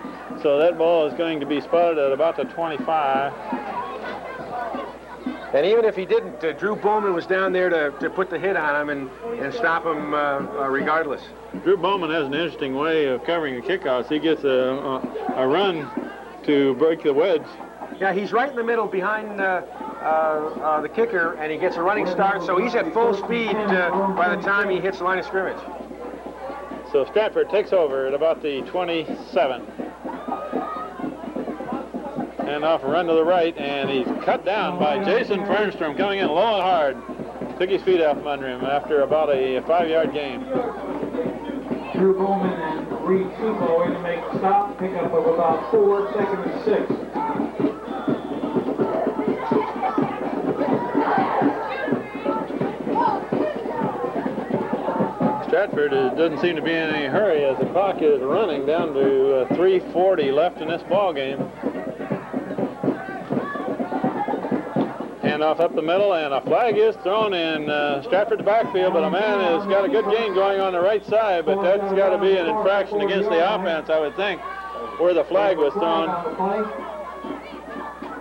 So that ball is going to be spotted at about the 25. And even if he didn't, Drew Bowman was down there to put the hit on him and stop him regardless. Drew Bowman has an interesting way of covering the kickoffs. He gets a run to break the wedge. Yeah, he's right in the middle behind the kicker, and he gets a running start, so he's at full speed by the time he hits the line of scrimmage. So Stratford takes over at about the 27. And off a run to the right, and he's cut down by Jason Fernstrom, coming in low and hard. Took his feet out from under him after about a 5-yard gain. Drew Bowman and Reed Supo in to make the stop, pick up of about 4, 2nd and 6. Stratford doesn't seem to be in any hurry as the clock is running down to 3:40 left in this ball game. Handoff up the middle, and a flag is thrown in Stratford's backfield, but a man has got a good game going on the right side, but that's got to be an infraction against the offense, I would think, where the flag was thrown.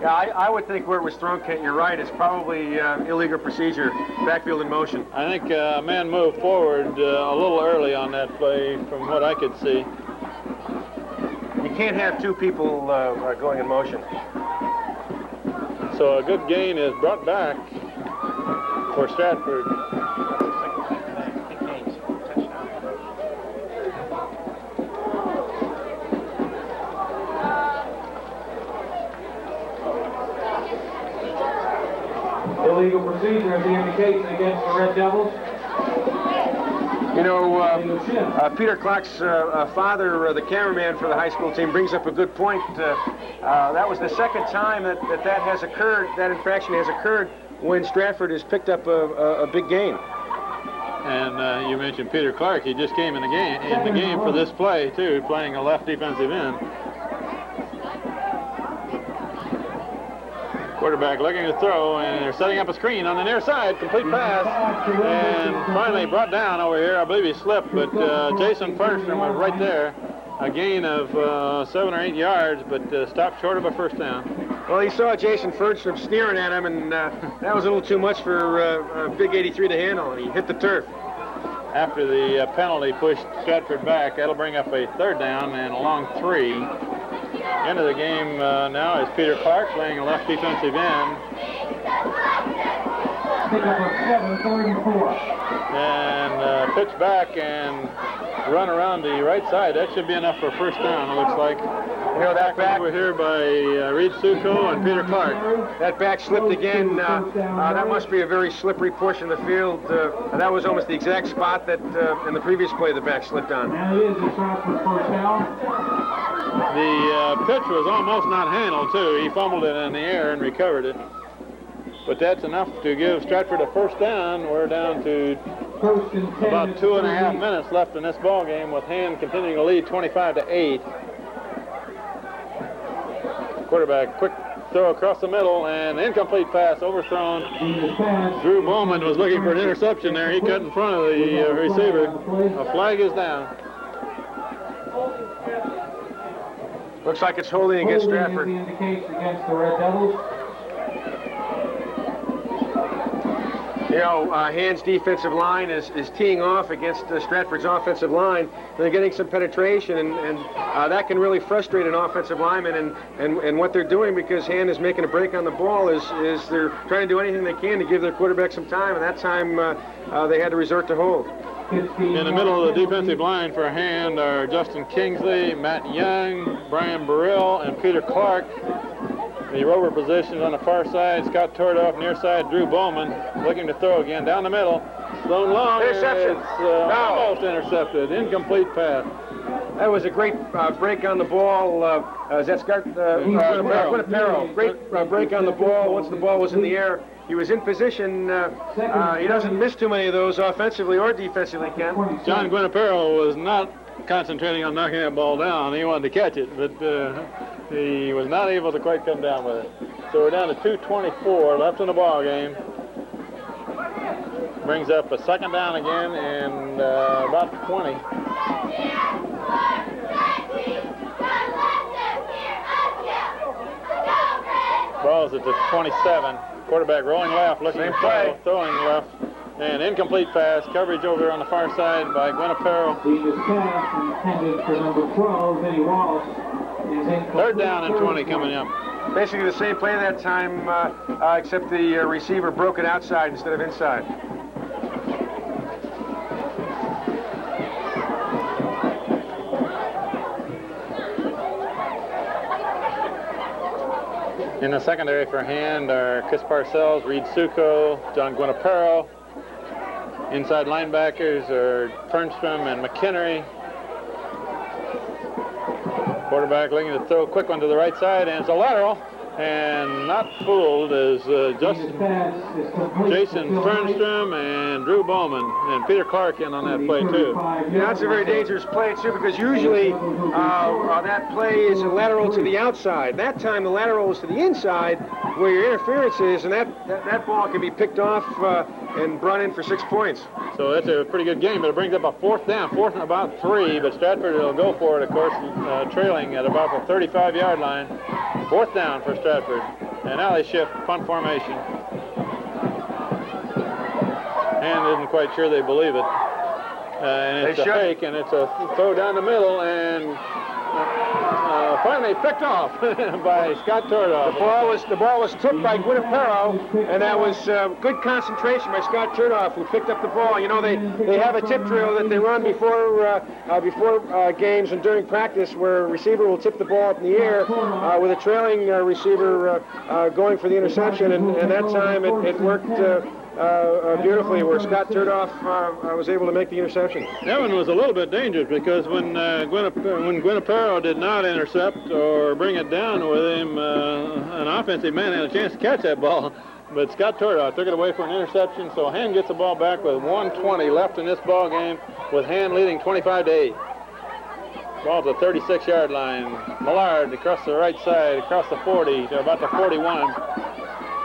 Yeah, I would think where it was thrown, Kent, you're right. It's probably illegal procedure, backfield in motion. I think a man moved forward a little early on that play from what I could see. You can't have two people going in motion. So a good gain is brought back for Stratford. Illegal procedure as the indication against the Red Devils. You know, Peter Clark's father, the cameraman for the high school team, brings up a good point. That was the second time that has occurred, that infraction has occurred when Stratford has picked up a big gain. And you mentioned Peter Clark. He just came in the game for this play too, playing a left defensive end. Quarterback looking to throw, and they're setting up a screen on the near side. Complete pass, and finally brought down over here. I believe he slipped, but Jason Fernstrom was right there. A gain of 7 or 8 yards, but stopped short of a first down. Well, he saw Jason Fernstrom sneering at him, and that was a little too much for Big 83 to handle, and he hit the turf. After the penalty pushed Stratford back, that'll bring up a third down and a long 3. End of the game now is Peter Clark playing a left defensive end. Pickup of 7, 3rd and 4. And pitch back and run around the right side. That should be enough for a first down, it looks like. You know, that back over here by Reed Succo and Peter Clark. That back slipped again. That must be a very slippery portion of the field. That was almost the exact spot that in the previous play the back slipped on. And it is a shot for first down. The pitch was almost not handled, too. He fumbled it in the air and recovered it. But that's enough to give Stratford a first down. We're down to about 2.5 minutes left in this ball game, with Hand continuing to lead 25-8. Quarterback, quick throw across the middle, and incomplete pass overthrown. Drew Bowman was looking for an interception there. He cut in front of the receiver. A flag is down. Looks like it's holding against Stratford. Indicates against the Red Devils. You know, Hand's defensive line is teeing off against Stratford's offensive line. They're getting some penetration, and that can really frustrate an offensive lineman. And what they're doing, because Hand is making a break on the ball, is they're trying to do anything they can to give their quarterback some time. And that time they had to resort to hold. In the middle of the defensive line for Hand are Justin Kingsley, Matt Young, Brian Burrell, and Peter Clark. The rover positions on the far side. Scott Tordoff, near side, Drew Bowman, looking to throw again down the middle. Thrown long. Interception. It's almost intercepted. Incomplete pass. That was a great break on the ball. Is that Scott Guinapero? Great break on the ball. Once the ball was in the air, he was in position. He doesn't miss too many of those offensively or defensively, Ken. John Guinapero was not concentrating on knocking that ball down. He wanted to catch it, but he was not able to quite come down with it. So we're down to 2:24 left in the ball game. Brings up a second down again and about 20. Ball's at the 27. Quarterback rolling left, looking for play, throwing left. And incomplete pass, coverage over there on the far side by Guinapero. This pass intended for number 12, Vinnie Wallace, is incomplete. Third down and 20 coming up. Basically the same play that time, except the receiver broke it outside instead of inside. In the secondary for Hand are Chris Parcells, Reed Succo, John Guinapero. Inside linebackers are Fernstrom and McKinnery. Quarterback looking to throw a quick one to the right side, and it's a lateral. And not fooled is Jason Fernstrom and Drew Bowman and Peter Clark in on that play too. Yeah, that's a very dangerous play too, because usually that play is a lateral to the outside. That time the lateral is to the inside where your interference is, and that ball can be picked off and brought in for 6 points. So that's a pretty good game, but it brings up a fourth down, fourth and about 3, but Stratford will go for it, of course, trailing at about the 35-yard line. Fourth down for Stratford. An alley shift punt formation. Hand isn't quite sure they believe it. And it's a fake, and it's a throw down the middle, and finally picked off by Scott Turdoff. The ball was tipped by Guinapero, and that was good concentration by Scott Turdoff, who picked up the ball. You know, they have a tip drill that they run before games and during practice, where a receiver will tip the ball up in the air with a trailing receiver going for the interception, and that time it worked beautifully, where Scott Turdoff was able to make the interception. That one was a little bit dangerous, because when Guinapero did not intercept or bring it down with him, an offensive man had a chance to catch that ball. But Scott Turdoff took it away for an interception, so Hand gets the ball back with 1:20 left in this ball game, with Hand leading 25-8. Ball to the 36-yard line. Millard across the right side, across the 40 to about the 41.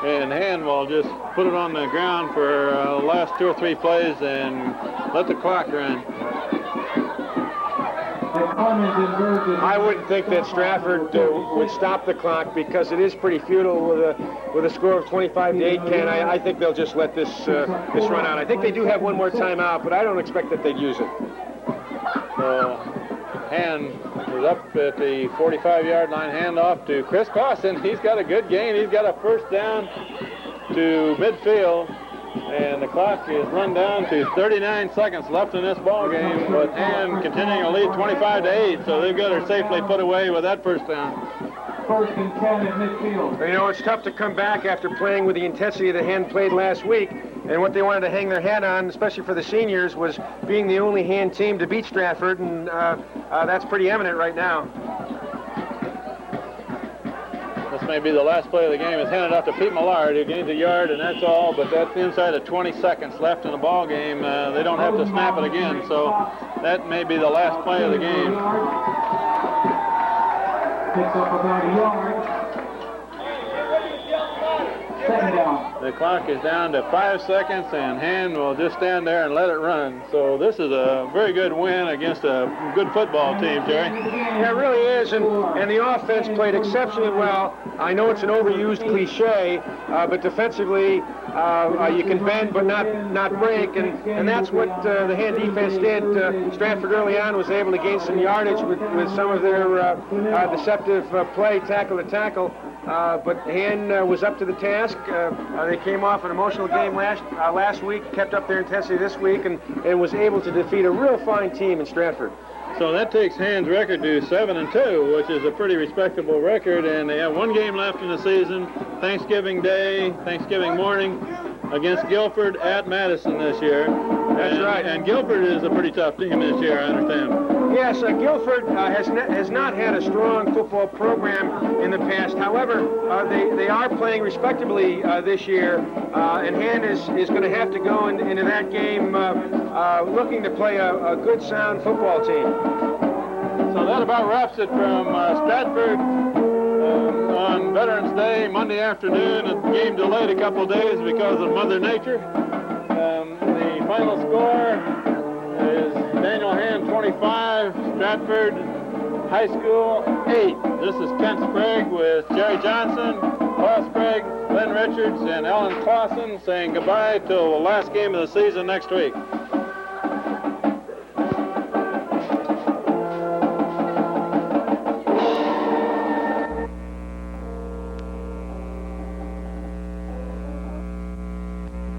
And Hand will just put it on the ground for the last 2 or 3 plays and let the clock run. I wouldn't think that Stratford would stop the clock, because it is pretty futile with a score of 25-8. Ken, I think they'll just let this run out. I think they do have one more timeout, but I don't expect that they'd use it. So Hand is up at the 45-yard line, handoff to Chris Clausen. He's got a good gain. He's got a first down to midfield, and the clock is run down to 39 seconds left in this ball game, with Hand continuing to lead 25-8, so they've got her safely put away with that first down. First and 10 at midfield. You know, it's tough to come back after playing with the intensity that Hand played last week, and what they wanted to hang their hat on, especially for the seniors, was being the only Hand team to beat Stratford, and that's pretty eminent right now. This may be the last play of the game. It's handed off to Pete Millard, who gains a yard, and that's all, but that's inside of 20 seconds left in the ball game. They don't have to snap it again, so that may be the last play of the game. Picks up about a yard. Second down. The clock is down to 5 seconds, and Hand will just stand there and let it run. So this is a very good win against a good football team, Jerry. Yeah, it really is, and the offense played exceptionally well. I know it's an overused cliche, but defensively, you can bend but not break, and that's what the Hand defense did. Stratford early on was able to gain some yardage with some of their deceptive play, tackle to tackle. But Hand was up to the task. They came off an emotional game last week, kept up their intensity this week, and was able to defeat a real fine team in Stratford. So that takes Hand's record to 7-2, which is a pretty respectable record, and they have 1 game left in the season, Thanksgiving Day, Thanksgiving morning, against Guilford at Madison this year. That's right. And Guilford is a pretty tough team this year, I understand. Yes, Guilford has not had a strong football program in the past. However, they are playing respectably this year, and Hand is going to have to go into that game looking to play a good, sound football team. So that about wraps it from Stratford on Veterans Day, Monday afternoon. A game delayed a couple days because of Mother Nature. The final score is Daniel Hand 25, Stratford High School 8. This is Kent Sprague with Jerry Johnson, Paul Sprague, Glenn Richards, and Ellen Clausen saying goodbye till the last game of the season next week.